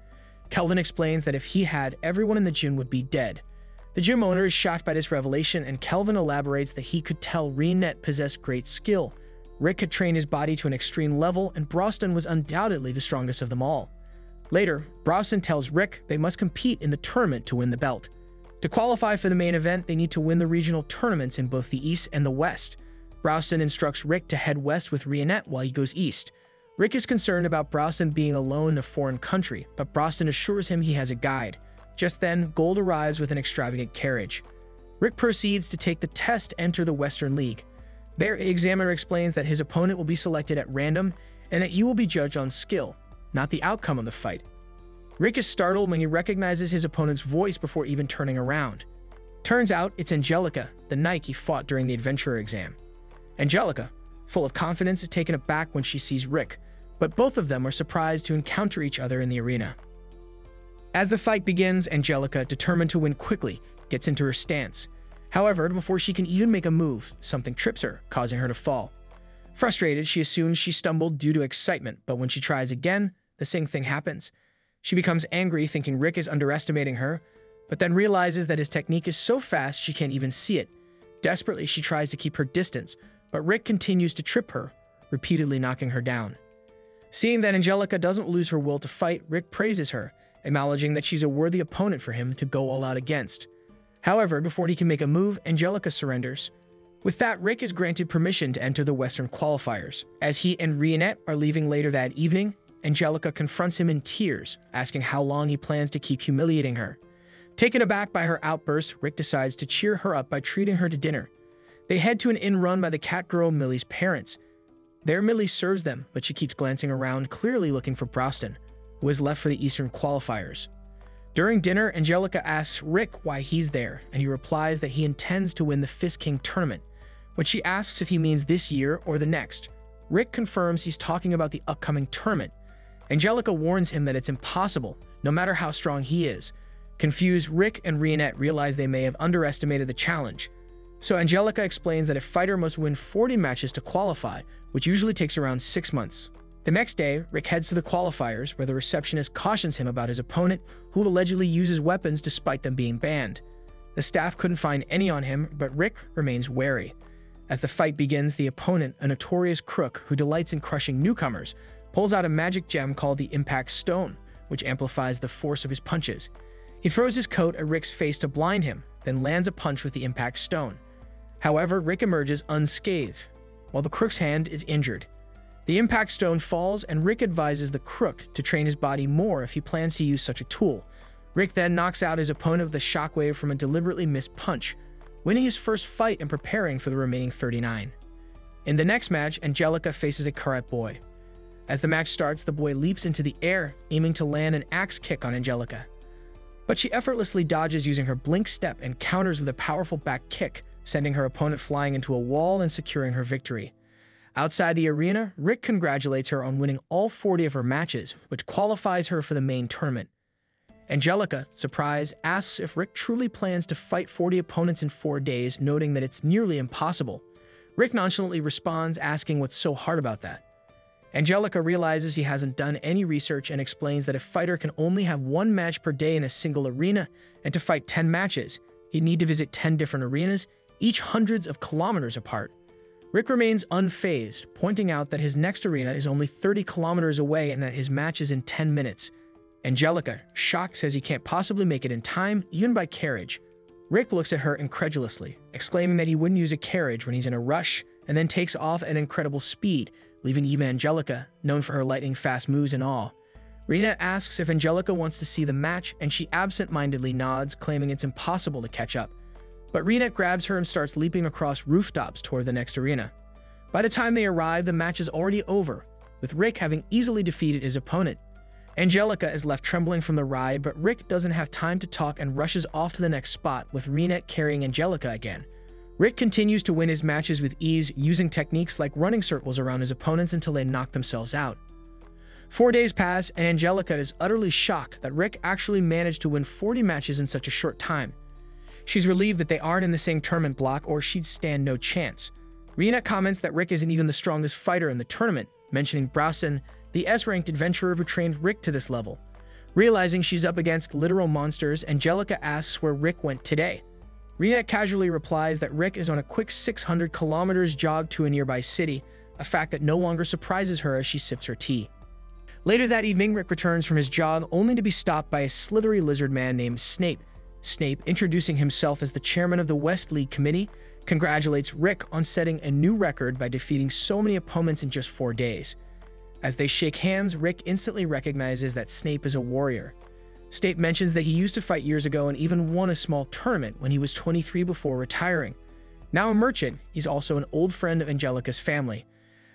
Speaker 1: Kelvin explains that if he had, everyone in the gym would be dead. The gym owner is shocked by this revelation, and Kelvin elaborates that he could tell Reinette possessed great skill. Rick had trained his body to an extreme level, and Broston was undoubtedly the strongest of them all. Later, Broston tells Rick they must compete in the tournament to win the belt. To qualify for the main event, they need to win the regional tournaments in both the East and the West. Broston instructs Rick to head west with Reinette while he goes east. Rick is concerned about Broston being alone in a foreign country, but Broston assures him he has a guide. Just then, Gold arrives with an extravagant carriage. Rick proceeds to take the test to enter the Western League. There, the examiner explains that his opponent will be selected at random and that you will be judged on skill, not the outcome of the fight. Rick is startled when he recognizes his opponent's voice before even turning around. Turns out it's Angelica, the knight he fought during the adventurer exam. Angelica, full of confidence, is taken aback when she sees Rick, but both of them are surprised to encounter each other in the arena. As the fight begins, Angelica, determined to win quickly, gets into her stance. However, before she can even make a move, something trips her, causing her to fall. Frustrated, she assumes she stumbled due to excitement, but when she tries again, the same thing happens. She becomes angry, thinking Rick is underestimating her, but then realizes that his technique is so fast she can't even see it. Desperately, she tries to keep her distance, but Rick continues to trip her, repeatedly knocking her down. Seeing that Angelica doesn't lose her will to fight, Rick praises her, acknowledging that she's a worthy opponent for him to go all out against. However, before he can make a move, Angelica surrenders. With that, Rick is granted permission to enter the Western qualifiers. As he and Reinette are leaving later that evening, Angelica confronts him in tears, asking how long he plans to keep humiliating her. Taken aback by her outburst, Rick decides to cheer her up by treating her to dinner. They head to an inn run by the cat girl Millie's parents. There, Millie serves them, but she keeps glancing around, clearly looking for Broston, who is left for the Eastern qualifiers. During dinner, Angelica asks Rick why he's there, and he replies that he intends to win the Fist King tournament. When she asks if he means this year or the next, Rick confirms he's talking about the upcoming tournament. Angelica warns him that it's impossible, no matter how strong he is. Confused, Rick and Reinette realize they may have underestimated the challenge. So Angelica explains that a fighter must win 40 matches to qualify, which usually takes around 6 months. The next day, Rick heads to the qualifiers, where the receptionist cautions him about his opponent, who allegedly uses weapons despite them being banned. The staff couldn't find any on him, but Rick remains wary. As the fight begins, the opponent, a notorious crook who delights in crushing newcomers, pulls out a magic gem called the Impact Stone, which amplifies the force of his punches. He throws his coat at Rick's face to blind him, then lands a punch with the Impact Stone. However, Rick emerges unscathed, while the crook's hand is injured. The Impact Stone falls, and Rick advises the crook to train his body more if he plans to use such a tool. Rick then knocks out his opponent with a shockwave from a deliberately missed punch, winning his first fight and preparing for the remaining 39. In the next match, Angelica faces a karate boy. As the match starts, the boy leaps into the air, aiming to land an axe kick on Angelica. But she effortlessly dodges using her blink step and counters with a powerful back kick, sending her opponent flying into a wall and securing her victory. Outside the arena, Rick congratulates her on winning all 40 of her matches, which qualifies her for the main tournament. Angelica, surprised, asks if Rick truly plans to fight 40 opponents in 4 days, noting that it's nearly impossible. Rick nonchalantly responds, asking what's so hard about that. Angelica realizes he hasn't done any research and explains that a fighter can only have 1 match per day in a single arena, and to fight 10 matches, he'd need to visit 10 different arenas, each hundreds of kilometers apart. Rick remains unfazed, pointing out that his next arena is only 30 kilometers away and that his match is in 10 minutes. Angelica, shocked, says he can't possibly make it in time, even by carriage. Rick looks at her incredulously, exclaiming that he wouldn't use a carriage when he's in a rush, and then takes off at incredible speed, leaving even Angelica, known for her lightning-fast moves, in awe. Rena asks if Angelica wants to see the match, and she absent-mindedly nods, claiming it's impossible to catch up. But Rena grabs her and starts leaping across rooftops toward the next arena. By the time they arrive, the match is already over, with Rick having easily defeated his opponent. Angelica is left trembling from the ride, but Rick doesn't have time to talk and rushes off to the next spot, with Rena carrying Angelica again. Rick continues to win his matches with ease, using techniques like running circles around his opponents until they knock themselves out. 4 days pass, and Angelica is utterly shocked that Rick actually managed to win 40 matches in such a short time. She's relieved that they aren't in the same tournament block, or she'd stand no chance. Rena comments that Rick isn't even the strongest fighter in the tournament, mentioning Broston, the S-ranked adventurer who trained Rick to this level. Realizing she's up against literal monsters, Angelica asks where Rick went today. Rena casually replies that Rick is on a quick 600 kilometers jog to a nearby city, a fact that no longer surprises her as she sips her tea. Later that evening, Rick returns from his jog only to be stopped by a slithery lizard man named Snape. Snape, introducing himself as the chairman of the West League Committee, congratulates Rick on setting a new record by defeating so many opponents in just 4 days. As they shake hands, Rick instantly recognizes that Snape is a warrior. Snape mentions that he used to fight years ago and even won a small tournament when he was 23 before retiring. Now a merchant, he's also an old friend of Angelica's family.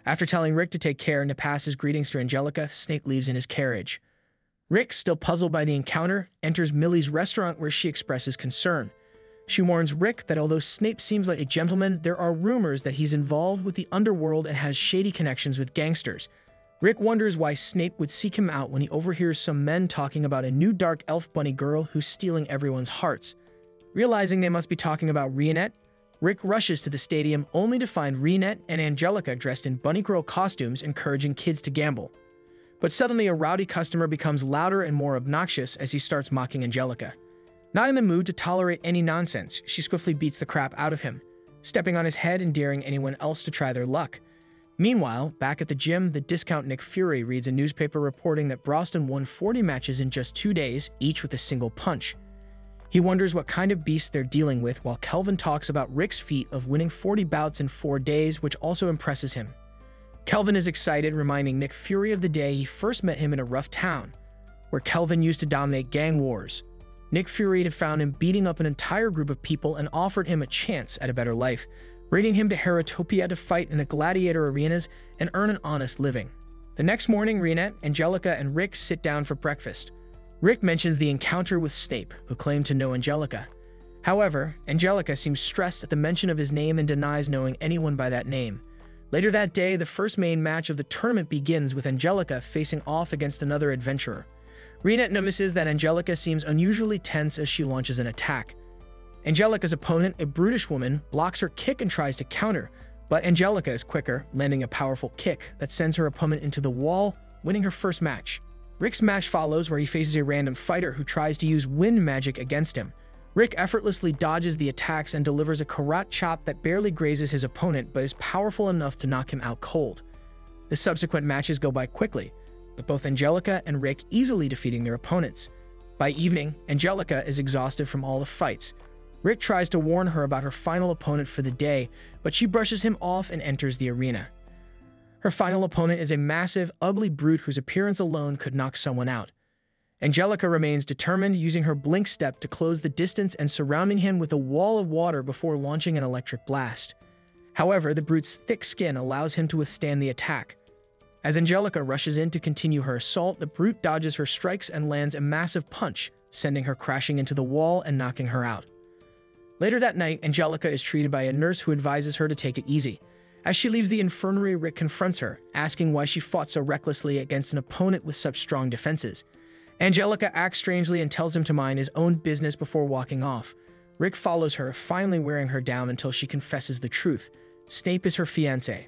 Speaker 1: After telling Rick to take care and to pass his greetings to Angelica, Snape leaves in his carriage. Rick, still puzzled by the encounter, enters Millie's restaurant where she expresses concern. She warns Rick that although Snape seems like a gentleman, there are rumors that he's involved with the underworld and has shady connections with gangsters. Rick wonders why Snape would seek him out when he overhears some men talking about a new dark elf bunny girl who's stealing everyone's hearts. Realizing they must be talking about Reinette, Rick rushes to the stadium only to find Reinette and Angelica dressed in bunny girl costumes encouraging kids to gamble. But suddenly a rowdy customer becomes louder and more obnoxious as he starts mocking Angelica. Not in the mood to tolerate any nonsense, she swiftly beats the crap out of him, stepping on his head and daring anyone else to try their luck. Meanwhile, back at the gym, the discount Nick Fury reads a newspaper reporting that Broston won 40 matches in just 2 days, each with a single punch. He wonders what kind of beast they're dealing with, while Kelvin talks about Rick's feat of winning 40 bouts in 4 days, which also impresses him. Kelvin is excited, reminding Nick Fury of the day he first met him in a rough town, where Kelvin used to dominate gang wars. Nick Fury had found him beating up an entire group of people and offered him a chance at a better life, bringing him to Heratopia to fight in the gladiator arenas and earn an honest living. The next morning, Reinette, Angelica, and Rick sit down for breakfast. Rick mentions the encounter with Snape, who claimed to know Angelica. However, Angelica seems stressed at the mention of his name and denies knowing anyone by that name. Later that day, the first main match of the tournament begins with Angelica facing off against another adventurer. Reinette notices that Angelica seems unusually tense as she launches an attack. Angelica's opponent, a brutish woman, blocks her kick and tries to counter, but Angelica is quicker, landing a powerful kick that sends her opponent into the wall, winning her first match. Rick's match follows, where he faces a random fighter who tries to use wind magic against him. Rick effortlessly dodges the attacks and delivers a karate chop that barely grazes his opponent but is powerful enough to knock him out cold. The subsequent matches go by quickly, with both Angelica and Rick easily defeating their opponents. By evening, Angelica is exhausted from all the fights. Rick tries to warn her about her final opponent for the day, but she brushes him off and enters the arena. Her final opponent is a massive, ugly brute whose appearance alone could knock someone out. Angelica remains determined, using her blink step to close the distance and surrounding him with a wall of water before launching an electric blast. However, the brute's thick skin allows him to withstand the attack. As Angelica rushes in to continue her assault, the brute dodges her strikes and lands a massive punch, sending her crashing into the wall and knocking her out. Later that night, Angelica is treated by a nurse who advises her to take it easy. As she leaves the infirmary, Rick confronts her, asking why she fought so recklessly against an opponent with such strong defenses. Angelica acts strangely and tells him to mind his own business before walking off. Rick follows her, finally wearing her down until she confesses the truth. Snape is her fiancé.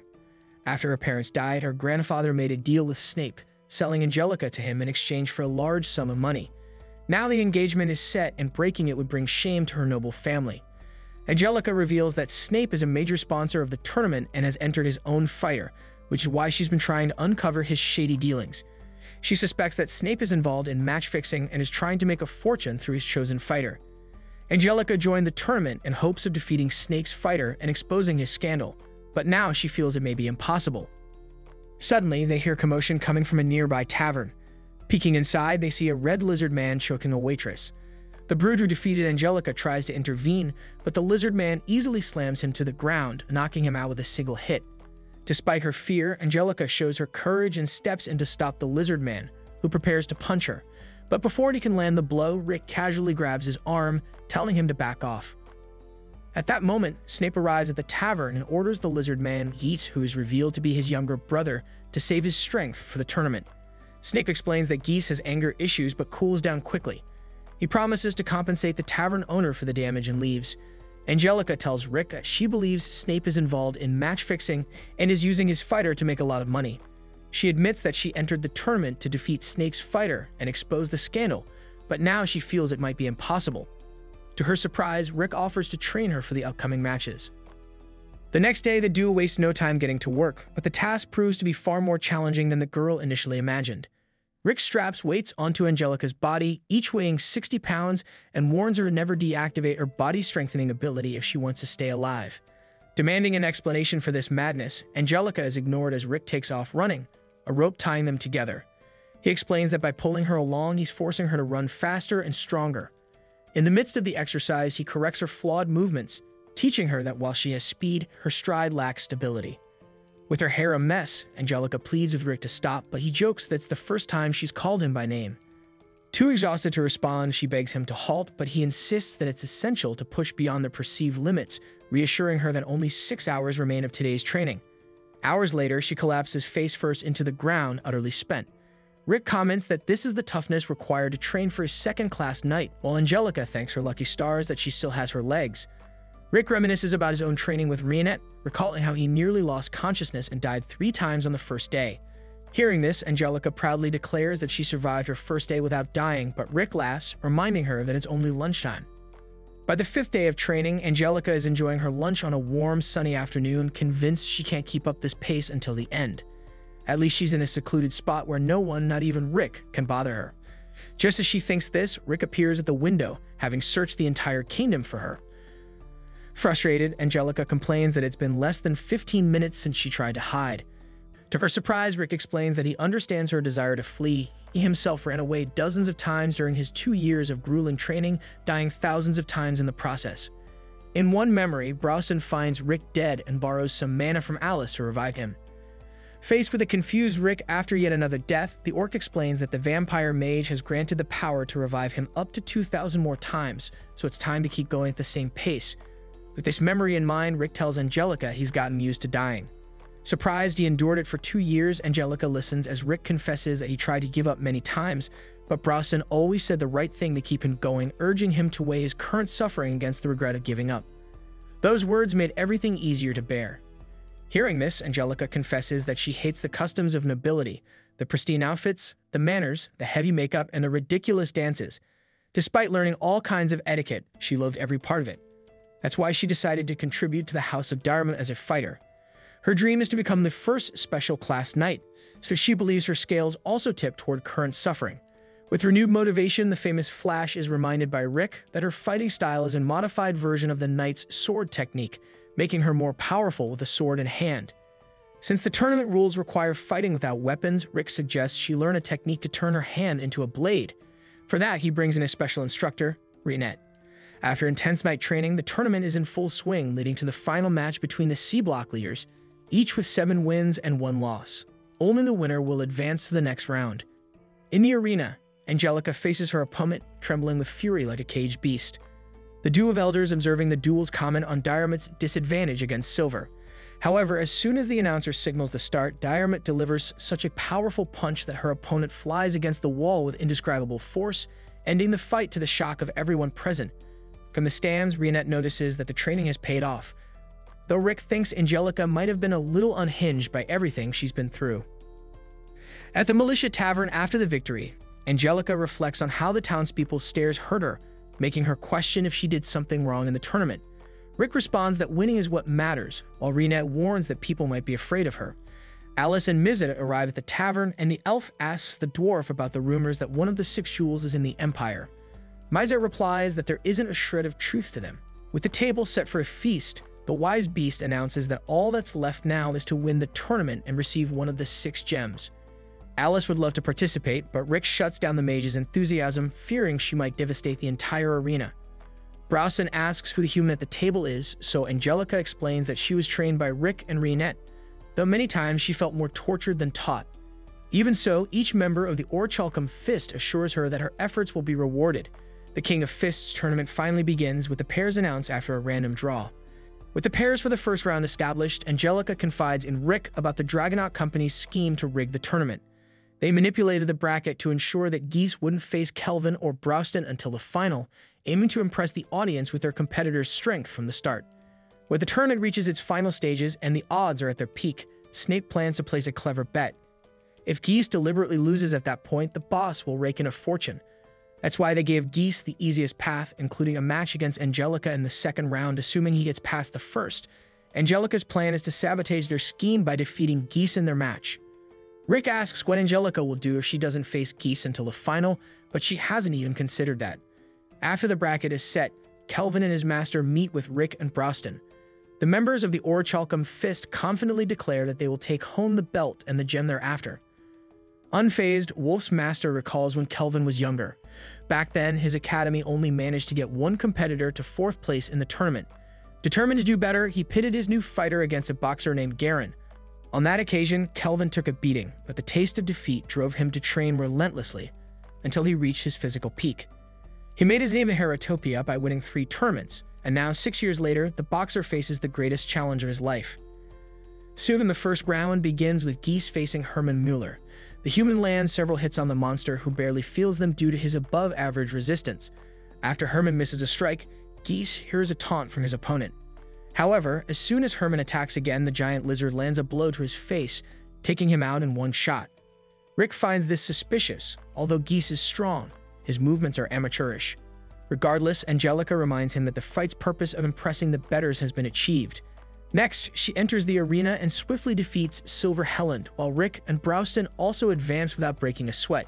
Speaker 1: After her parents died, her grandfather made a deal with Snape, selling Angelica to him in exchange for a large sum of money. Now the engagement is set, and breaking it would bring shame to her noble family. Angelica reveals that Snape is a major sponsor of the tournament and has entered his own fighter, which is why she's been trying to uncover his shady dealings. She suspects that Snape is involved in match fixing and is trying to make a fortune through his chosen fighter. Angelica joined the tournament in hopes of defeating Snape's fighter and exposing his scandal, but now she feels it may be impossible. Suddenly, they hear commotion coming from a nearby tavern. Peeking inside, they see a red lizard man choking a waitress. The brute who defeated Angelica tries to intervene, but the lizard man easily slams him to the ground, knocking him out with a single hit. Despite her fear, Angelica shows her courage and steps in to stop the lizard man, who prepares to punch her. But before he can land the blow, Rick casually grabs his arm, telling him to back off. At that moment, Snape arrives at the tavern and orders the lizard man, Geese, who is revealed to be his younger brother, to save his strength for the tournament. Snape explains that Geese has anger issues but cools down quickly. He promises to compensate the tavern owner for the damage and leaves. Angelica tells Rick that she believes Snape is involved in match fixing and is using his fighter to make a lot of money. She admits that she entered the tournament to defeat Snape's fighter and expose the scandal, but now she feels it might be impossible. To her surprise, Rick offers to train her for the upcoming matches. The next day, the duo wastes no time getting to work, but the task proves to be far more challenging than the girl initially imagined. Rick straps weights onto Angelica's body, each weighing 60 pounds, and warns her to never deactivate her body-strengthening ability if she wants to stay alive. Demanding an explanation for this madness, Angelica is ignored as Rick takes off running, a rope tying them together. He explains that by pulling her along, he's forcing her to run faster and stronger. In the midst of the exercise, he corrects her flawed movements, teaching her that while she has speed, her stride lacks stability. With her hair a mess, Angelica pleads with Rick to stop, but he jokes that it's the first time she's called him by name. Too exhausted to respond, she begs him to halt, but he insists that it's essential to push beyond the perceived limits, reassuring her that only 6 hours remain of today's training. Hours later, she collapses face first into the ground, utterly spent. Rick comments that this is the toughness required to train for his second-class night, while Angelica thanks her lucky stars that she still has her legs. Rick reminisces about his own training with Reinette, recalling how he nearly lost consciousness and died 3 times on the first day. Hearing this, Angelica proudly declares that she survived her first day without dying, but Rick laughs, reminding her that it's only lunchtime. By the 5th day of training, Angelica is enjoying her lunch on a warm, sunny afternoon, convinced she can't keep up this pace until the end. At least she's in a secluded spot where no one, not even Rick, can bother her. Just as she thinks this, Rick appears at the window, having searched the entire kingdom for her. Frustrated, Angelica complains that it's been less than 15 minutes since she tried to hide. To her surprise, Rick explains that he understands her desire to flee. He himself ran away dozens of times during his 2 years of grueling training, dying thousands of times in the process. In one memory, Brosnan finds Rick dead and borrows some mana from Alice to revive him. Faced with a confused Rick after yet another death, the orc explains that the vampire mage has granted the power to revive him up to 2,000 more times, so it's time to keep going at the same pace. With this memory in mind, Rick tells Angelica he's gotten used to dying. Surprised he endured it for 2 years, Angelica listens as Rick confesses that he tried to give up many times, but Brosnan always said the right thing to keep him going, urging him to weigh his current suffering against the regret of giving up. Those words made everything easier to bear. Hearing this, Angelica confesses that she hates the customs of nobility, the pristine outfits, the manners, the heavy makeup, and the ridiculous dances. Despite learning all kinds of etiquette, she loved every part of it. That's why she decided to contribute to the House of Diamond as a fighter. Her dream is to become the first special class knight, so she believes her scales also tip toward current suffering. With renewed motivation, the famous Flash is reminded by Rick that her fighting style is a modified version of the knight's sword technique, making her more powerful with a sword in hand. Since the tournament rules require fighting without weapons, Rick suggests she learn a technique to turn her hand into a blade. For that, he brings in a special instructor, Reinette. After intense night training, the tournament is in full swing, leading to the final match between the C Block leaders, each with 7 wins and 1 loss. Only the winner will advance to the next round. In the arena, Angelica faces her opponent, trembling with fury like a caged beast. The duo of elders observing the duel's comment on Diarmit's disadvantage against Silver. However, as soon as the announcer signals the start, Diarmit delivers such a powerful punch that her opponent flies against the wall with indescribable force, ending the fight to the shock of everyone present. From the stands, Reinette notices that the training has paid off, though Rick thinks Angelica might have been a little unhinged by everything she's been through. At the Militia Tavern after the victory, Angelica reflects on how the townspeople's stares hurt her, making her question if she did something wrong in the tournament. Rick responds that winning is what matters, while Reinette warns that people might be afraid of her. Alice and Mizet arrive at the tavern, and the elf asks the dwarf about the rumors that one of the 6 jewels is in the Empire. Mizet replies that there isn't a shred of truth to them. With the table set for a feast, the wise beast announces that all that's left now is to win the tournament and receive one of the 6 gems. Alice would love to participate, but Rick shuts down the mage's enthusiasm, fearing she might devastate the entire arena. Brosnan asks who the human at the table is, so Angelica explains that she was trained by Rick and Reinette, though many times she felt more tortured than taught. Even so, each member of the Orichalcum Fist assures her that her efforts will be rewarded. The King of Fists tournament finally begins, with the pairs announced after a random draw. With the pairs for the first round established, Angelica confides in Rick about the Dragonaut Company's scheme to rig the tournament. They manipulated the bracket to ensure that Geese wouldn't face Kelvin or Brosnan until the final, aiming to impress the audience with their competitors' strength from the start. When the tournament reaches its final stages and the odds are at their peak, Snape plans to place a clever bet. If Geese deliberately loses at that point, the boss will rake in a fortune. That's why they gave Geese the easiest path, including a match against Angelica in the second round, assuming he gets past the first. Angelica's plan is to sabotage their scheme by defeating Geese in their match. Rick asks what Angelica will do if she doesn't face Geese until the final, but she hasn't even considered that. After the bracket is set, Kelvin and his master meet with Rick and Brosnan. The members of the Orichalcum Fist confidently declare that they will take home the belt and the gem thereafter. Unfazed, Wolf's master recalls when Kelvin was younger. Back then, his academy only managed to get 1 competitor to 4th place in the tournament. Determined to do better, he pitted his new fighter against a boxer named Garen. On that occasion, Kelvin took a beating, but the taste of defeat drove him to train relentlessly until he reached his physical peak. He made his name in Heratopia by winning 3 tournaments, and now 6 years later, the boxer faces the greatest challenge of his life. Soon the first round begins with Geese facing Herman Mueller. The human lands several hits on the monster, who barely feels them due to his above-average resistance. After Herman misses a strike, Geese hears a taunt from his opponent. However, as soon as Herman attacks again, the giant lizard lands a blow to his face, taking him out in 1 shot. Rick finds this suspicious. Although Geese is strong, his movements are amateurish. Regardless, Angelica reminds him that the fight's purpose of impressing the betters has been achieved. Next, she enters the arena and swiftly defeats Silver Helland, while Rick and Brosnan also advance without breaking a sweat.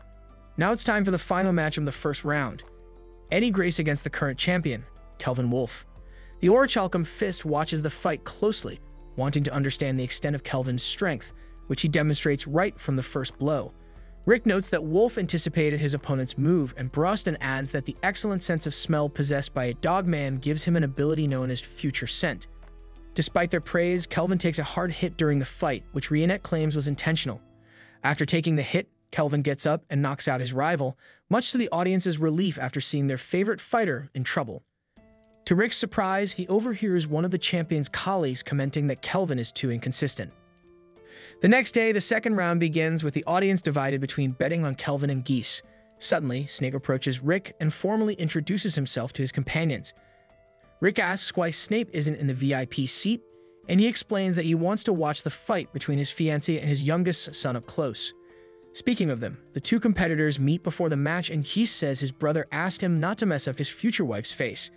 Speaker 1: Now it's time for the final match of the first round. Eddie Grace against the current champion, Kelvin Wolf. The Orichalcum Fist watches the fight closely, wanting to understand the extent of Kelvin's strength, which he demonstrates right from the first blow. Rick notes that Wolf anticipated his opponent's move, and Broston adds that the excellent sense of smell possessed by a dogman gives him an ability known as future scent. Despite their praise, Kelvin takes a hard hit during the fight, which Reinette claims was intentional. After taking the hit, Kelvin gets up and knocks out his rival, much to the audience's relief after seeing their favorite fighter in trouble. To Rick's surprise, he overhears one of the champion's colleagues commenting that Kelvin is too inconsistent. The next day, the second round begins with the audience divided between betting on Kelvin and Geese. Suddenly, Snape approaches Rick and formally introduces himself to his companions. Rick asks why Snape isn't in the VIP seat, and he explains that he wants to watch the fight between his fiancée and his youngest son up close. Speaking of them, the two competitors meet before the match, and Geese says his brother asked him not to mess up his future wife's face.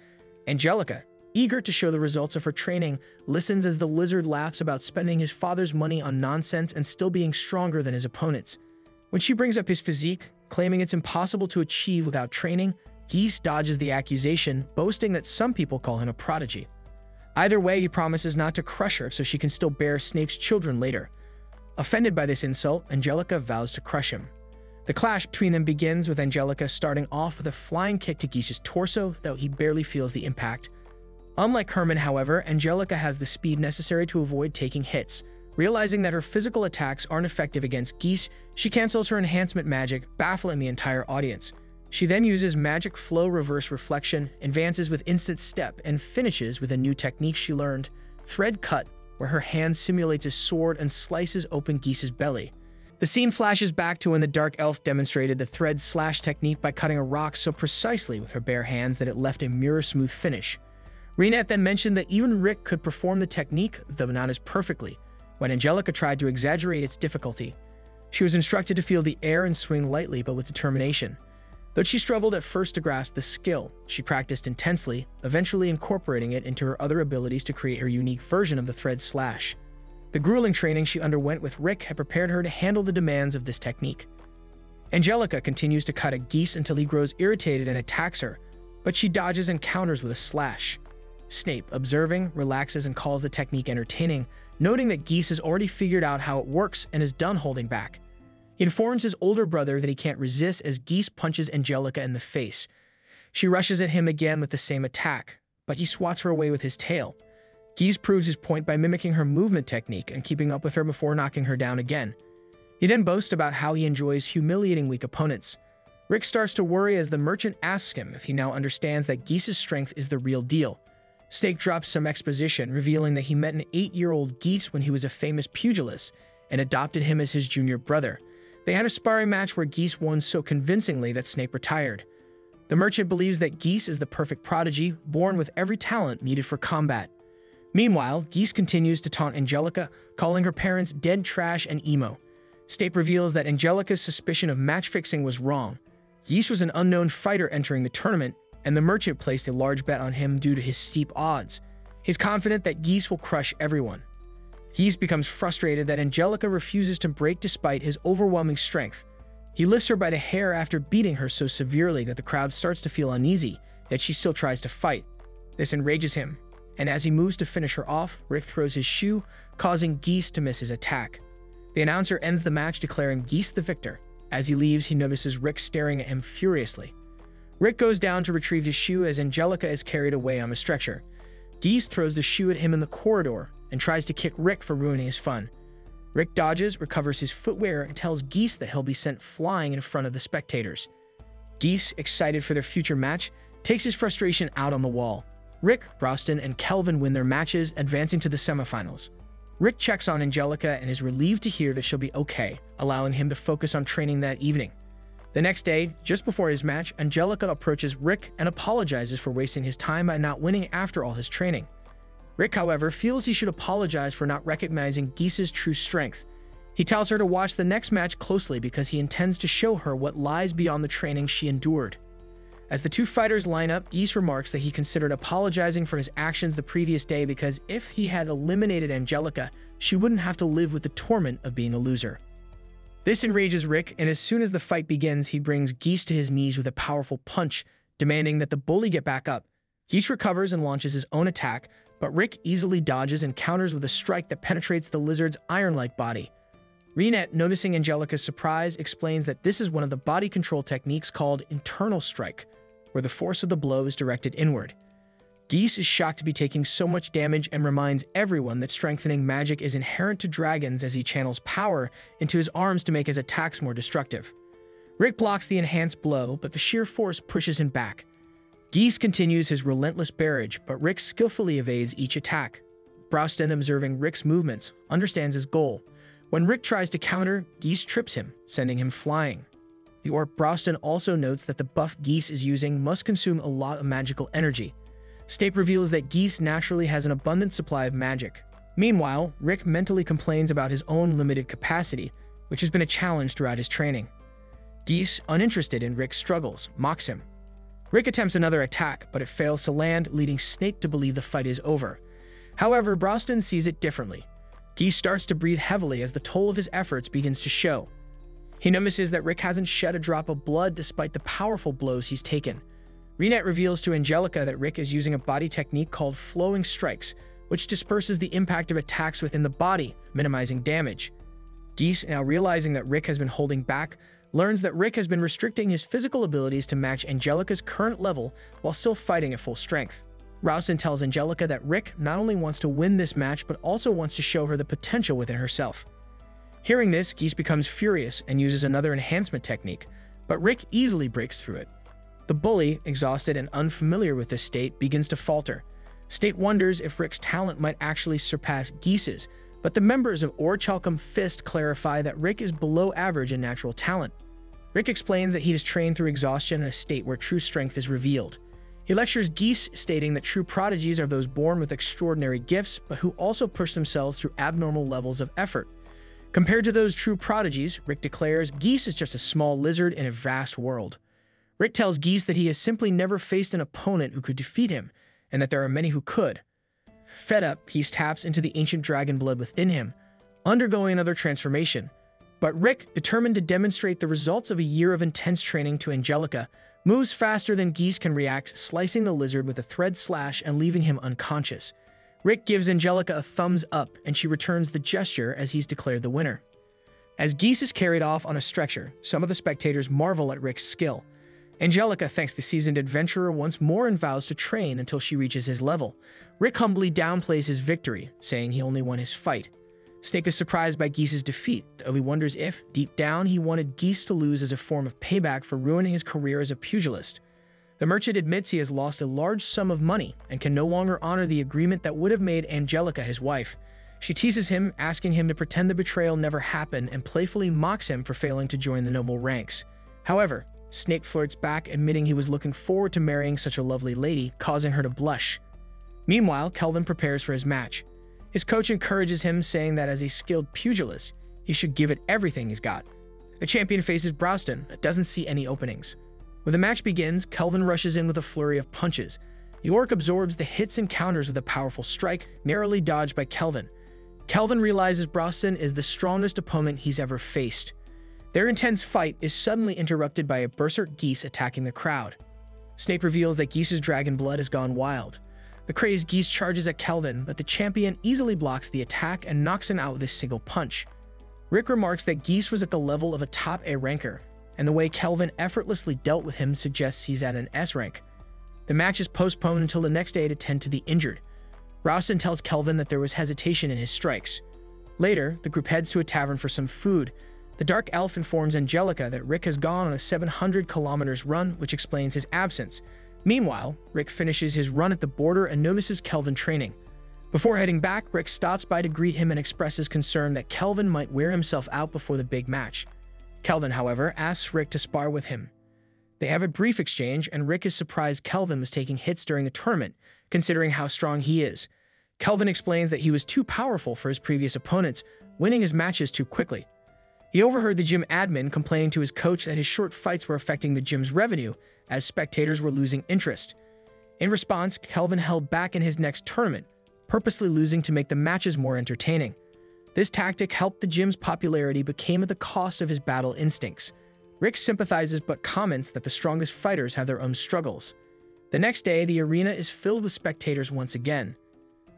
Speaker 1: Angelica, eager to show the results of her training, listens as the lizard laughs about spending his father's money on nonsense and still being stronger than his opponents. When she brings up his physique, claiming it's impossible to achieve without training, Geese dodges the accusation, boasting that some people call him a prodigy. Either way, he promises not to crush her so she can still bear Snape's children later. Offended by this insult, Angelica vows to crush him. The clash between them begins with Angelica starting off with a flying kick to Geese's torso, though he barely feels the impact. Unlike Herman, however, Angelica has the speed necessary to avoid taking hits. Realizing that her physical attacks aren't effective against Geese, she cancels her enhancement magic, baffling the entire audience. She then uses Magic Flow Reverse Reflection, advances with Instant Step, and finishes with a new technique she learned, Thread Cut, where her hand simulates a sword and slices open Geese's belly. The scene flashes back to when the Dark Elf demonstrated the thread slash technique by cutting a rock so precisely with her bare hands that it left a mirror-smooth finish. Reinette then mentioned that even Rick could perform the technique, though not as perfectly, when Angelica tried to exaggerate its difficulty. She was instructed to feel the air and swing lightly but with determination. Though she struggled at first to grasp the skill, she practiced intensely, eventually incorporating it into her other abilities to create her unique version of the thread slash. The grueling training she underwent with Rick had prepared her to handle the demands of this technique. Angelica continues to cut at Geese until he grows irritated and attacks her, but she dodges and counters with a slash. Snape, observing, relaxes and calls the technique entertaining, noting that Geese has already figured out how it works and is done holding back. He informs his older brother that he can't resist as Geese punches Angelica in the face. She rushes at him again with the same attack, but he swats her away with his tail. Geese proves his point by mimicking her movement technique and keeping up with her before knocking her down again. He then boasts about how he enjoys humiliating weak opponents. Rick starts to worry as the merchant asks him if he now understands that Geese's strength is the real deal. Snake drops some exposition, revealing that he met an 8-year-old Geese when he was a famous pugilist and adopted him as his junior brother. They had a sparring match where Geese won so convincingly that Snape retired. The merchant believes that Geese is the perfect prodigy, born with every talent needed for combat. Meanwhile, Geese continues to taunt Angelica, calling her parents dead trash and emo. Snape reveals that Angelica's suspicion of match-fixing was wrong. Geese was an unknown fighter entering the tournament, and the merchant placed a large bet on him due to his steep odds. He's confident that Geese will crush everyone. Geese becomes frustrated that Angelica refuses to break despite his overwhelming strength. He lifts her by the hair after beating her so severely that the crowd starts to feel uneasy, yet she still tries to fight. This enrages him, and as he moves to finish her off, Rick throws his shoe, causing Geese to miss his attack. The announcer ends the match declaring Geese the victor. As he leaves, he notices Rick staring at him furiously. Rick goes down to retrieve his shoe as Angelica is carried away on a stretcher. Geese throws the shoe at him in the corridor and tries to kick Rick for ruining his fun. Rick dodges, recovers his footwear, and tells Geese that he'll be sent flying in front of the spectators. Geese, excited for their future match, takes his frustration out on the wall. Rick, Broston, and Kelvin win their matches, advancing to the semifinals. Rick checks on Angelica and is relieved to hear that she'll be okay, allowing him to focus on training that evening. The next day, just before his match, Angelica approaches Rick and apologizes for wasting his time by not winning after all his training. Rick, however, feels he should apologize for not recognizing Geese's true strength. He tells her to watch the next match closely because he intends to show her what lies beyond the training she endured. As the two fighters line up, Geese remarks that he considered apologizing for his actions the previous day because if he had eliminated Angelica, she wouldn't have to live with the torment of being a loser. This enrages Rick, and as soon as the fight begins, he brings Geese to his knees with a powerful punch, demanding that the bully get back up. Geese recovers and launches his own attack, but Rick easily dodges and counters with a strike that penetrates the lizard's iron-like body. Reenet, noticing Angelica's surprise, explains that this is one of the body control techniques called internal strike, where the force of the blow is directed inward. Geese is shocked to be taking so much damage and reminds everyone that strengthening magic is inherent to dragons as he channels power into his arms to make his attacks more destructive. Rick blocks the enhanced blow, but the sheer force pushes him back. Geese continues his relentless barrage, but Rick skillfully evades each attack. Broston, observing Rick's movements, understands his goal. When Rick tries to counter, Geese trips him, sending him flying. The orc Broston also notes that the buff Geese is using must consume a lot of magical energy. Snape reveals that Geese naturally has an abundant supply of magic. Meanwhile, Rick mentally complains about his own limited capacity, which has been a challenge throughout his training. Geese, uninterested in Rick's struggles, mocks him. Rick attempts another attack, but it fails to land, leading Snape to believe the fight is over. However, Broston sees it differently. Geese starts to breathe heavily as the toll of his efforts begins to show. He notices that Rick hasn't shed a drop of blood despite the powerful blows he's taken. Reenet reveals to Angelica that Rick is using a body technique called flowing strikes, which disperses the impact of attacks within the body, minimizing damage. Geese, now realizing that Rick has been holding back, learns that Rick has been restricting his physical abilities to match Angelica's current level while still fighting at full strength. Rowson tells Angelica that Rick not only wants to win this match, but also wants to show her the potential within herself. Hearing this, Geese becomes furious and uses another enhancement technique, but Rick easily breaks through it. The bully, exhausted and unfamiliar with this state, begins to falter. Snape wonders if Rick's talent might actually surpass Geese's, but the members of Orichalcum Fist clarify that Rick is below average in natural talent. Rick explains that he is trained through exhaustion in a state where true strength is revealed. He lectures Geese, stating that true prodigies are those born with extraordinary gifts, but who also push themselves through abnormal levels of effort. Compared to those true prodigies, Rick declares Geese is just a small lizard in a vast world. Rick tells Geese that he has simply never faced an opponent who could defeat him, and that there are many who could. Fed up, Geese taps into the ancient dragon blood within him, undergoing another transformation. But Rick, determined to demonstrate the results of a year of intense training to Angelica, moves faster than Geese can react, slicing the lizard with a thread slash and leaving him unconscious. Rick gives Angelica a thumbs up, and she returns the gesture as he's declared the winner. As Geese is carried off on a stretcher, some of the spectators marvel at Rick's skill. Angelica thanks the seasoned adventurer once more and vows to train until she reaches his level. Rick humbly downplays his victory, saying he only won his fight. Snape is surprised by Geese's defeat, though he wonders if, deep down, he wanted Geese to lose as a form of payback for ruining his career as a pugilist. The merchant admits he has lost a large sum of money and can no longer honor the agreement that would have made Angelica his wife. She teases him, asking him to pretend the betrayal never happened, and playfully mocks him for failing to join the noble ranks. However, Snape flirts back, admitting he was looking forward to marrying such a lovely lady, causing her to blush. Meanwhile, Kelvin prepares for his match. His coach encourages him, saying that as a skilled pugilist, he should give it everything he's got. The champion faces Broston, but doesn't see any openings. When the match begins, Kelvin rushes in with a flurry of punches. The orc absorbs the hits and counters with a powerful strike, narrowly dodged by Kelvin. Kelvin realizes Broston is the strongest opponent he's ever faced. Their intense fight is suddenly interrupted by a berserk Geese attacking the crowd. Snape reveals that Geese's dragon blood has gone wild. The crazed Geese charges at Kelvin, but the champion easily blocks the attack and knocks him out with a single punch. Rick remarks that Geese was at the level of a top A ranker, and the way Kelvin effortlessly dealt with him suggests he's at an S rank. The match is postponed until the next day to tend to the injured. Rowson tells Kelvin that there was hesitation in his strikes. Later, the group heads to a tavern for some food. The Dark Elf informs Angelica that Rick has gone on a 700 kilometers run, which explains his absence. Meanwhile, Rick finishes his run at the border and notices Kelvin training. Before heading back, Rick stops by to greet him and expresses concern that Kelvin might wear himself out before the big match. Kelvin, however, asks Rick to spar with him. They have a brief exchange, and Rick is surprised Kelvin was taking hits during the tournament, considering how strong he is. Kelvin explains that he was too powerful for his previous opponents, winning his matches too quickly. He overheard the gym admin complaining to his coach that his short fights were affecting the gym's revenue, as spectators were losing interest. In response, Kelvin held back in his next tournament, purposely losing to make the matches more entertaining. This tactic helped the gym's popularity but came at the cost of his battle instincts. Rick sympathizes but comments that the strongest fighters have their own struggles. The next day, the arena is filled with spectators once again.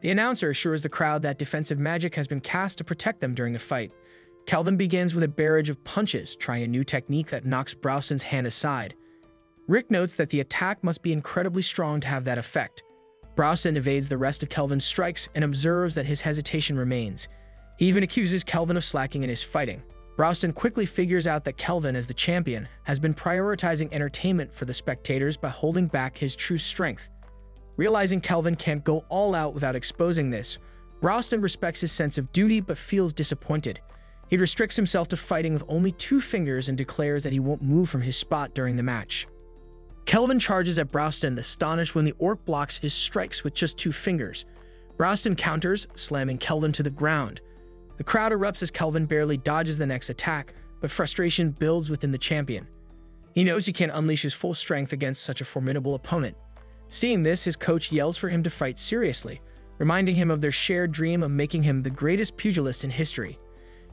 Speaker 1: The announcer assures the crowd that defensive magic has been cast to protect them during the fight. Kelvin begins with a barrage of punches, trying a new technique that knocks Browston's hand aside. Rick notes that the attack must be incredibly strong to have that effect. Browston evades the rest of Kelvin's strikes and observes that his hesitation remains. He even accuses Kelvin of slacking in his fighting. Browston quickly figures out that Kelvin, as the champion, has been prioritizing entertainment for the spectators by holding back his true strength. Realizing Kelvin can't go all out without exposing this, Browston respects his sense of duty but feels disappointed. He restricts himself to fighting with only 2 fingers and declares that he won't move from his spot during the match. Kelvin charges at Browston, astonished when the orc blocks his strikes with just 2 fingers. Browston counters, slamming Kelvin to the ground. The crowd erupts as Kelvin barely dodges the next attack, but frustration builds within the champion. He knows he can't unleash his full strength against such a formidable opponent. Seeing this, his coach yells for him to fight seriously, reminding him of their shared dream of making him the greatest pugilist in history.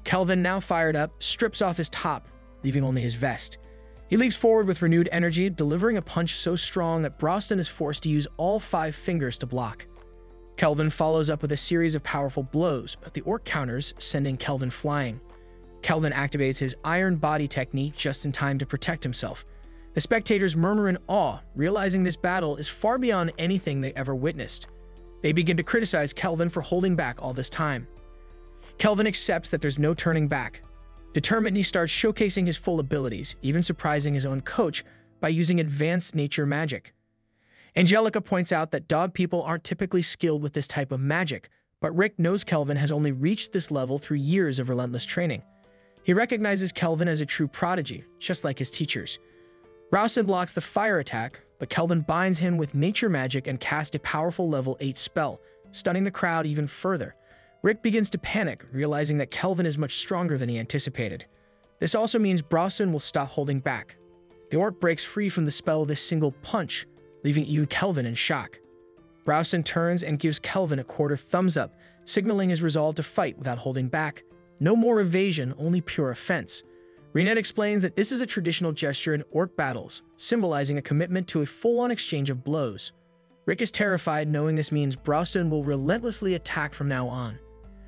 Speaker 1: Kelvin, now fired up, strips off his top, leaving only his vest. He leaps forward with renewed energy, delivering a punch so strong that Browston is forced to use all 5 fingers to block. Kelvin follows up with a series of powerful blows, but the orc counters, sending Kelvin flying. Kelvin activates his iron body technique just in time to protect himself. The spectators murmur in awe, realizing this battle is far beyond anything they ever witnessed. They begin to criticize Kelvin for holding back all this time. Kelvin accepts that there's no turning back. Determined, he starts showcasing his full abilities, even surprising his own coach by using advanced nature magic. Angelica points out that dog people aren't typically skilled with this type of magic, but Rick knows Kelvin has only reached this level through years of relentless training. He recognizes Kelvin as a true prodigy, just like his teachers. Browston blocks the fire attack, but Kelvin binds him with nature magic and casts a powerful level 8 spell, stunning the crowd even further. Rick begins to panic, realizing that Kelvin is much stronger than he anticipated. This also means Browston will stop holding back. The orc breaks free from the spell with a single punch, leaving even Kelvin in shock. Browston turns and gives Kelvin a quarter thumbs up, signaling his resolve to fight without holding back. No more evasion, only pure offense. Renette explains that this is a traditional gesture in orc battles, symbolizing a commitment to a full-on exchange of blows. Rick is terrified, knowing this means Browston will relentlessly attack from now on.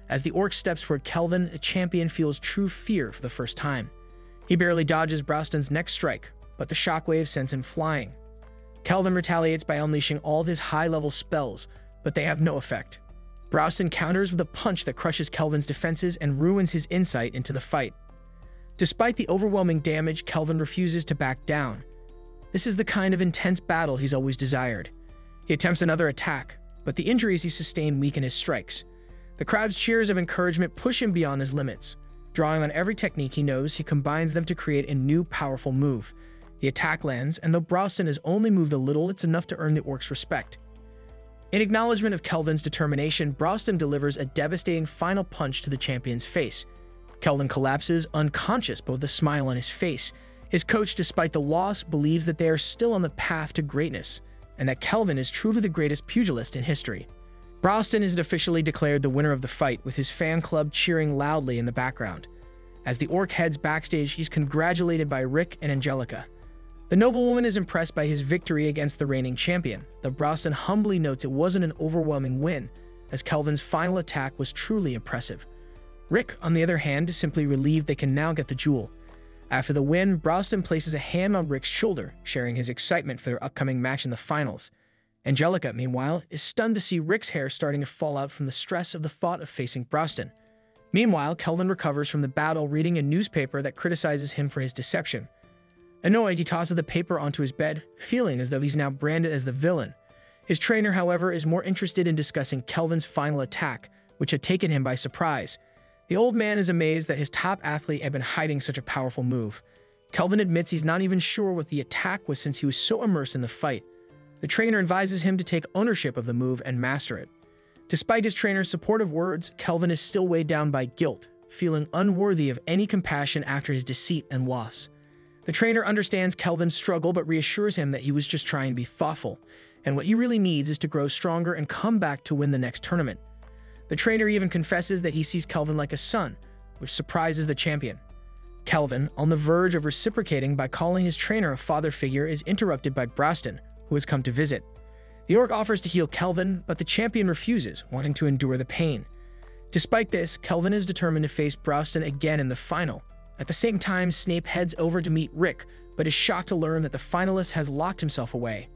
Speaker 1: As the orc steps toward Kelvin, the champion feels true fear for the first time. He barely dodges Browston's next strike, but the shockwave sends him flying. Kelvin retaliates by unleashing all of his high-level spells, but they have no effect. Browston counters with a punch that crushes Kelvin's defenses and ruins his insight into the fight. Despite the overwhelming damage, Kelvin refuses to back down. This is the kind of intense battle he's always desired. He attempts another attack, but the injuries he sustained weaken his strikes. The crowd's cheers of encouragement push him beyond his limits. Drawing on every technique he knows, he combines them to create a new, powerful move. The attack lands, and though Browston has only moved a little, it's enough to earn the orc's respect. In acknowledgement of Kelvin's determination, Browston delivers a devastating final punch to the champion's face. Kelvin collapses, unconscious but with a smile on his face. His coach, despite the loss, believes that they are still on the path to greatness, and that Kelvin is truly the greatest pugilist in history. Browston is officially declared the winner of the fight, with his fan club cheering loudly in the background. As the orc heads backstage, he's congratulated by Rick and Angelica. The noblewoman is impressed by his victory against the reigning champion, though Browston humbly notes it wasn't an overwhelming win, as Kelvin's final attack was truly impressive. Rick, on the other hand, is simply relieved they can now get the jewel. After the win, Browston places a hand on Rick's shoulder, sharing his excitement for their upcoming match in the finals. Angelica, meanwhile, is stunned to see Rick's hair starting to fall out from the stress of the thought of facing Browston. Meanwhile, Kelvin recovers from the battle, reading a newspaper that criticizes him for his deception. Annoyed, he tosses the paper onto his bed, feeling as though he's now branded as the villain. His trainer, however, is more interested in discussing Kelvin's final attack, which had taken him by surprise. The old man is amazed that his top athlete had been hiding such a powerful move. Kelvin admits he's not even sure what the attack was since he was so immersed in the fight. The trainer advises him to take ownership of the move and master it. Despite his trainer's supportive words, Kelvin is still weighed down by guilt, feeling unworthy of any compassion after his deceit and loss. The trainer understands Kelvin's struggle but reassures him that he was just trying to be thoughtful, and what he really needs is to grow stronger and come back to win the next tournament. The trainer even confesses that he sees Kelvin like a son, which surprises the champion. Kelvin, on the verge of reciprocating by calling his trainer a father figure, is interrupted by Browston, who has come to visit. The orc offers to heal Kelvin, but the champion refuses, wanting to endure the pain. Despite this, Kelvin is determined to face Browston again in the final. At the same time, Snape heads over to meet Rick, but is shocked to learn that the finalist has locked himself away.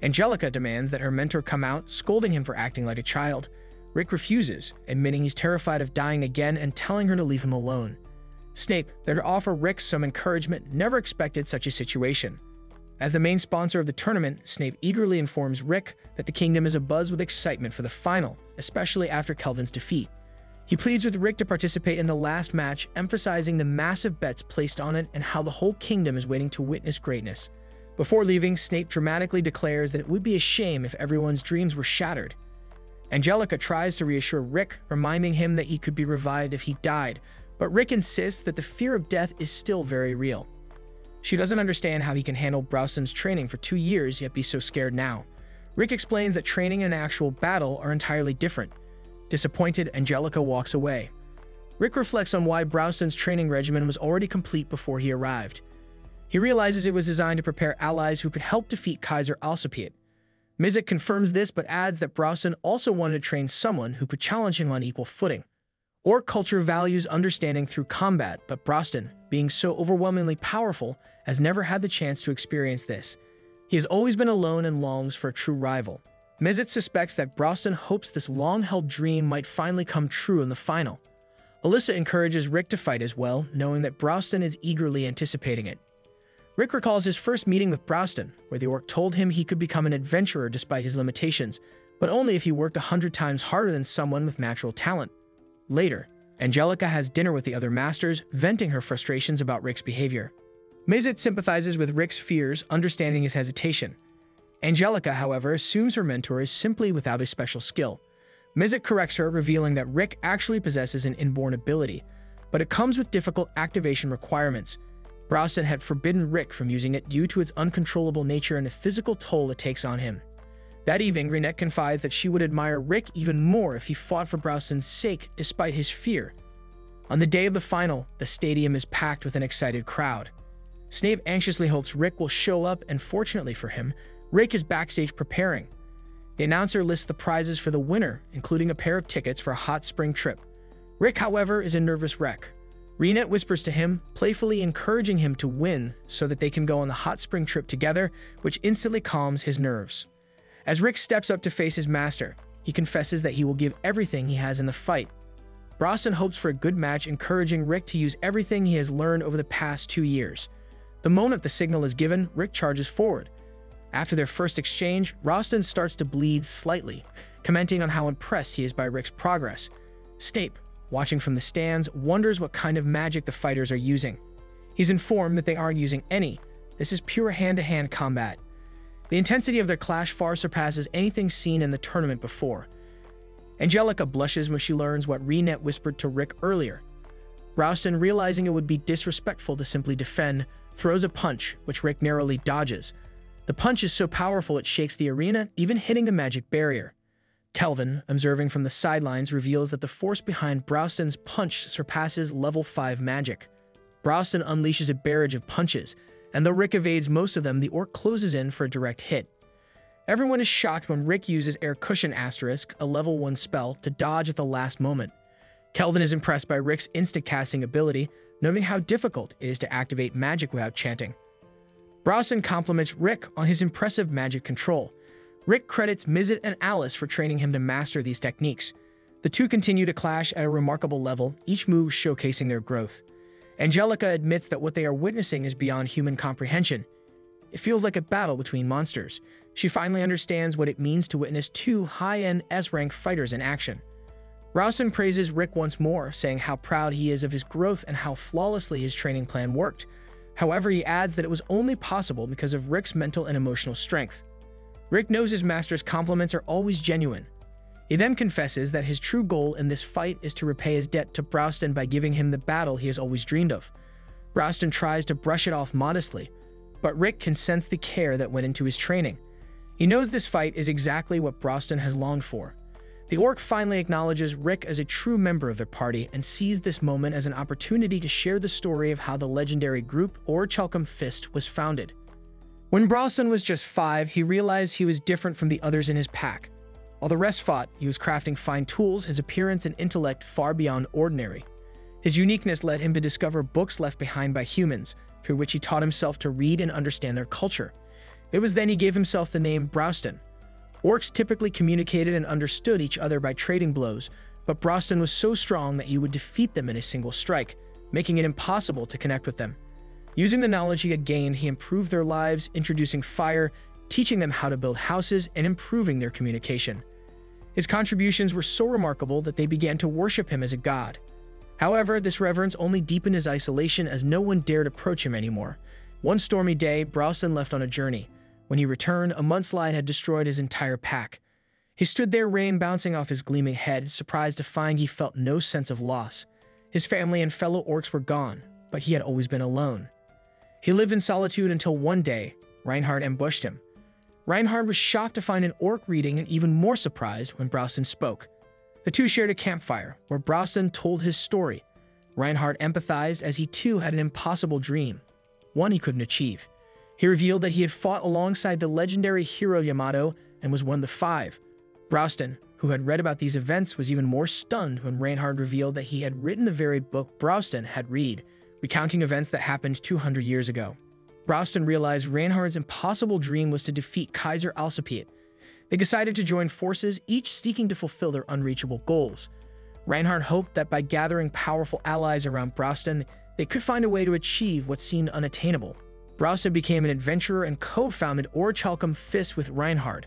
Speaker 1: Angelica demands that her mentor come out, scolding him for acting like a child. Rick refuses, admitting he's terrified of dying again and telling her to leave him alone. Snape, there to offer Rick some encouragement, never expected such a situation. As the main sponsor of the tournament, Snape eagerly informs Rick that the kingdom is abuzz with excitement for the final, especially after Kelvin's defeat. He pleads with Rick to participate in the last match, emphasizing the massive bets placed on it and how the whole kingdom is waiting to witness greatness. Before leaving, Snape dramatically declares that it would be a shame if everyone's dreams were shattered. Angelica tries to reassure Rick, reminding him that he could be revived if he died, but Rick insists that the fear of death is still very real. She doesn't understand how he can handle Browston's training for 2 years yet be so scared now. Rick explains that training and actual battle are entirely different. Disappointed, Angelica walks away. Rick reflects on why Browston's training regimen was already complete before he arrived. He realizes it was designed to prepare allies who could help defeat Kaiser Alcipiade. Mizik confirms this but adds that Browston also wanted to train someone who could challenge him on equal footing. Orc culture values understanding through combat, but Browston, being so overwhelmingly powerful, has never had the chance to experience this. He has always been alone and longs for a true rival. Mizik suspects that Browston hopes this long-held dream might finally come true in the final. Alyssa encourages Rick to fight as well, knowing that Browston is eagerly anticipating it. Rick recalls his first meeting with Browston, where the orc told him he could become an adventurer despite his limitations, but only if he worked 100 times harder than someone with natural talent. Later, Angelica has dinner with the other masters, venting her frustrations about Rick's behavior. Mizik sympathizes with Rick's fears, understanding his hesitation. Angelica, however, assumes her mentor is simply without a special skill. Mizik corrects her, revealing that Rick actually possesses an inborn ability, but it comes with difficult activation requirements. Browston had forbidden Rick from using it due to its uncontrollable nature and the physical toll it takes on him. That evening, Renette confides that she would admire Rick even more if he fought for Browston's sake despite his fear. On the day of the final, the stadium is packed with an excited crowd. Snape anxiously hopes Rick will show up, and fortunately for him, Rick is backstage preparing. The announcer lists the prizes for the winner, including a pair of tickets for a hot spring trip. Rick, however, is a nervous wreck. Renette whispers to him, playfully encouraging him to win so that they can go on the hot spring trip together, which instantly calms his nerves. As Rick steps up to face his master, he confesses that he will give everything he has in the fight. Browston hopes for a good match, encouraging Rick to use everything he has learned over the past 2 years. The moment the signal is given, Rick charges forward. After their first exchange, Browston starts to bleed slightly, commenting on how impressed he is by Rick's progress. Snape, watching from the stands, wonders what kind of magic the fighters are using. He's informed that they aren't using any. This is pure hand-to-hand combat. The intensity of their clash far surpasses anything seen in the tournament before. Angelica blushes when she learns what Renette whispered to Rick earlier. Browston, realizing it would be disrespectful to simply defend, throws a punch, which Rick narrowly dodges. The punch is so powerful it shakes the arena, even hitting the magic barrier. Kelvin, observing from the sidelines, reveals that the force behind Browston's punch surpasses level 5 magic. Browston unleashes a barrage of punches, and though Rick evades most of them, the orc closes in for a direct hit. Everyone is shocked when Rick uses Air Cushion Asterisk, a level 1 spell, to dodge at the last moment. Kelvin is impressed by Rick's instant-casting ability, noting how difficult it is to activate magic without chanting. Browston compliments Rick on his impressive magic control. Rick credits Mizik and Alice for training him to master these techniques. The two continue to clash at a remarkable level, each move showcasing their growth. Angelica admits that what they are witnessing is beyond human comprehension. It feels like a battle between monsters. She finally understands what it means to witness 2 high-end S-rank fighters in action. Browston praises Rick once more, saying how proud he is of his growth and how flawlessly his training plan worked. However, he adds that it was only possible because of Rick's mental and emotional strength. Rick knows his master's compliments are always genuine. He then confesses that his true goal in this fight is to repay his debt to Browston by giving him the battle he has always dreamed of. Browston tries to brush it off modestly, but Rick can sense the care that went into his training. He knows this fight is exactly what Browston has longed for. The orc finally acknowledges Rick as a true member of their party and sees this moment as an opportunity to share the story of how the legendary group, Orichalcum Fist, was founded. When Browston was just 5, he realized he was different from the others in his pack. While the rest fought, he was crafting fine tools, his appearance and intellect far beyond ordinary. His uniqueness led him to discover books left behind by humans, through which he taught himself to read and understand their culture. It was then he gave himself the name Broston. Orcs typically communicated and understood each other by trading blows, but Broston was so strong that you would defeat them in a single strike, making it impossible to connect with them. Using the knowledge he had gained, he improved their lives, introducing fire, teaching them how to build houses, and improving their communication. His contributions were so remarkable that they began to worship him as a god. However, this reverence only deepened his isolation as no one dared approach him anymore. One stormy day, Broston left on a journey. When he returned, a mudslide had destroyed his entire pack. He stood there, rain bouncing off his gleaming head, surprised to find he felt no sense of loss. His family and fellow orcs were gone, but he had always been alone. He lived in solitude until one day, Reinhardt ambushed him. Reinhardt was shocked to find an orc reading and even more surprised when Broston spoke. The two shared a campfire, where Broston told his story. Reinhardt empathized as he too had an impossible dream, one he couldn't achieve. He revealed that he had fought alongside the legendary hero Yamato and was one of the five. Broston, who had read about these events, was even more stunned when Reinhardt revealed that he had written the very book Broston had read, recounting events that happened 200 years ago. Broston realized Reinhardt's impossible dream was to defeat Kaiser Alcipiade. They decided to join forces, each seeking to fulfill their unreachable goals. Reinhardt hoped that by gathering powerful allies around Broston, they could find a way to achieve what seemed unattainable. Broston became an adventurer and co-founded Orichalcum Fist with Reinhardt.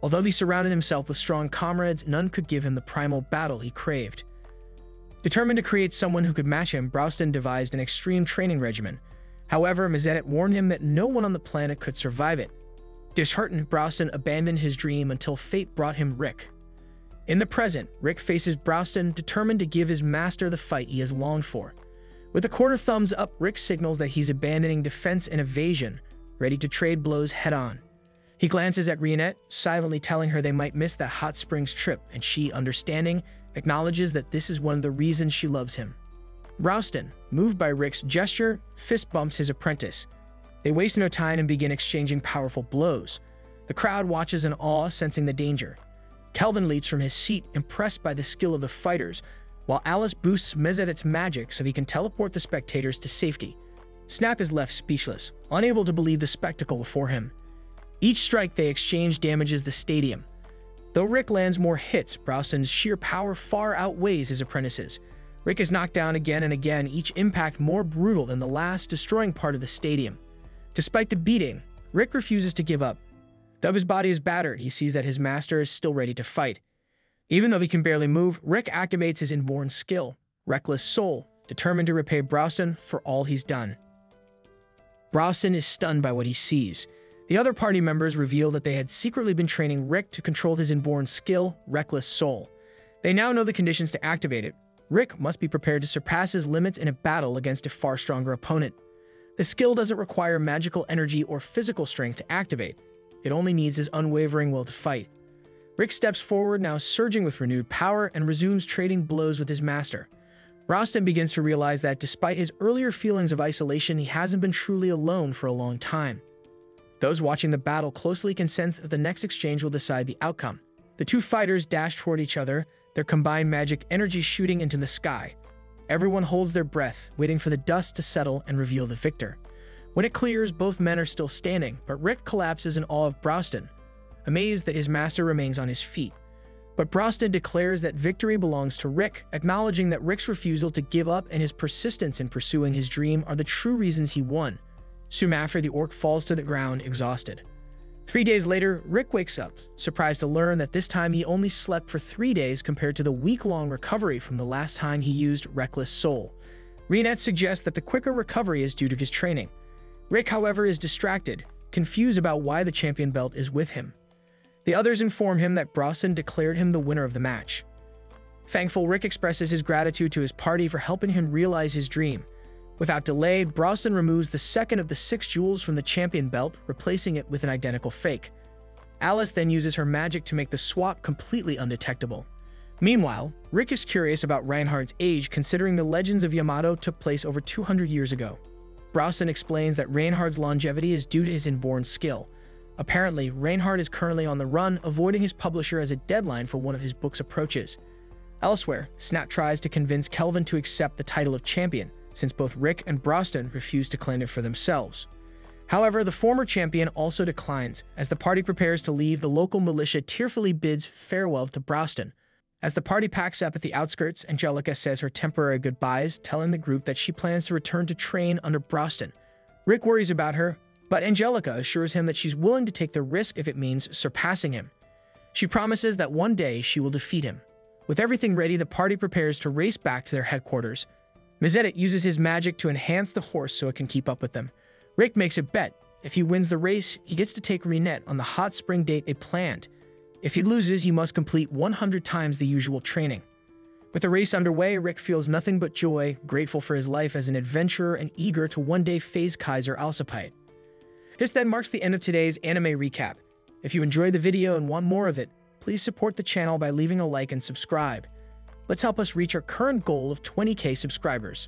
Speaker 1: Although he surrounded himself with strong comrades, none could give him the primal battle he craved. Determined to create someone who could match him, Broston devised an extreme training regimen. However, Mazedet warned him that no one on the planet could survive it. Disheartened, Broston abandoned his dream until fate brought him Rick. In the present, Rick faces Broston, determined to give his master the fight he has longed for. With a quarter thumbs up, Rick signals that he's abandoning defense and evasion, ready to trade blows head-on. He glances at Reinette, silently telling her they might miss that hot springs trip, and she, understanding, acknowledges that this is one of the reasons she loves him. Broston, moved by Rick's gesture, fist bumps his apprentice. They waste no time and begin exchanging powerful blows. The crowd watches in awe, sensing the danger. Kelvin leaps from his seat, impressed by the skill of the fighters, while Alice boosts Mezedet's magic so he can teleport the spectators to safety. Snap is left speechless, unable to believe the spectacle before him. Each strike they exchange damages the stadium. Though Rick lands more hits, Broston's sheer power far outweighs his apprentice's. Rick is knocked down again and again, each impact more brutal than the last, destroying part of the stadium. Despite the beating, Rick refuses to give up. Though his body is battered, he sees that his master is still ready to fight. Even though he can barely move, Rick activates his inborn skill, Reckless Soul, determined to repay Broston for all he's done. Broston is stunned by what he sees. The other party members reveal that they had secretly been training Rick to control his inborn skill, Reckless Soul. They now know the conditions to activate it. Rick must be prepared to surpass his limits in a battle against a far stronger opponent. The skill doesn't require magical energy or physical strength to activate. It only needs his unwavering will to fight. Rick steps forward, now surging with renewed power, and resumes trading blows with his master. Broston begins to realize that despite his earlier feelings of isolation, he hasn't been truly alone for a long time. Those watching the battle closely can sense that the next exchange will decide the outcome. The two fighters dash toward each other, their combined magic energy shooting into the sky. Everyone holds their breath, waiting for the dust to settle and reveal the victor. When it clears, both men are still standing, but Rick collapses in awe of Broston, amazed that his master remains on his feet. But Broston declares that victory belongs to Rick, acknowledging that Rick's refusal to give up and his persistence in pursuing his dream are the true reasons he won. Soon after, the orc falls to the ground, exhausted. 3 days later, Rick wakes up, surprised to learn that this time he only slept for 3 days compared to the week-long recovery from the last time he used Reckless Soul. Reinette suggests that the quicker recovery is due to his training. Rick, however, is distracted, confused about why the champion belt is with him. The others inform him that Broston declared him the winner of the match. Thankful, Rick expresses his gratitude to his party for helping him realize his dream. Without delay, Broston removes the second of the 6 jewels from the champion belt, replacing it with an identical fake. Alice then uses her magic to make the swap completely undetectable. Meanwhile, Rick is curious about Reinhardt's age, considering the legends of Yamato took place over 200 years ago. Broston explains that Reinhardt's longevity is due to his inborn skill, Apparently, Reinhardt is currently on the run, avoiding his publisher as a deadline for one of his books approaches. Elsewhere, Snap tries to convince Kelvin to accept the title of champion, since both Rick and Broston refuse to claim it for themselves. However, the former champion also declines. As the party prepares to leave, the local militia tearfully bids farewell to Broston. As the party packs up at the outskirts, Angelica says her temporary goodbyes, telling the group that she plans to return to train under Broston. Rick worries about her, but Angelica assures him that she's willing to take the risk if it means surpassing him. She promises that one day she will defeat him. With everything ready, the party prepares to race back to their headquarters. Mizedit uses his magic to enhance the horse so it can keep up with them. Rick makes a bet. If he wins the race, he gets to take Renette on the hot spring date they planned. If he loses, he must complete 100 times the usual training. With the race underway, Rick feels nothing but joy, grateful for his life as an adventurer and eager to one day face Kaiser Alcippite. This then marks the end of today's anime recap. If you enjoyed the video and want more of it, please support the channel by leaving a like and subscribe. Let's help us reach our current goal of 20,000 subscribers.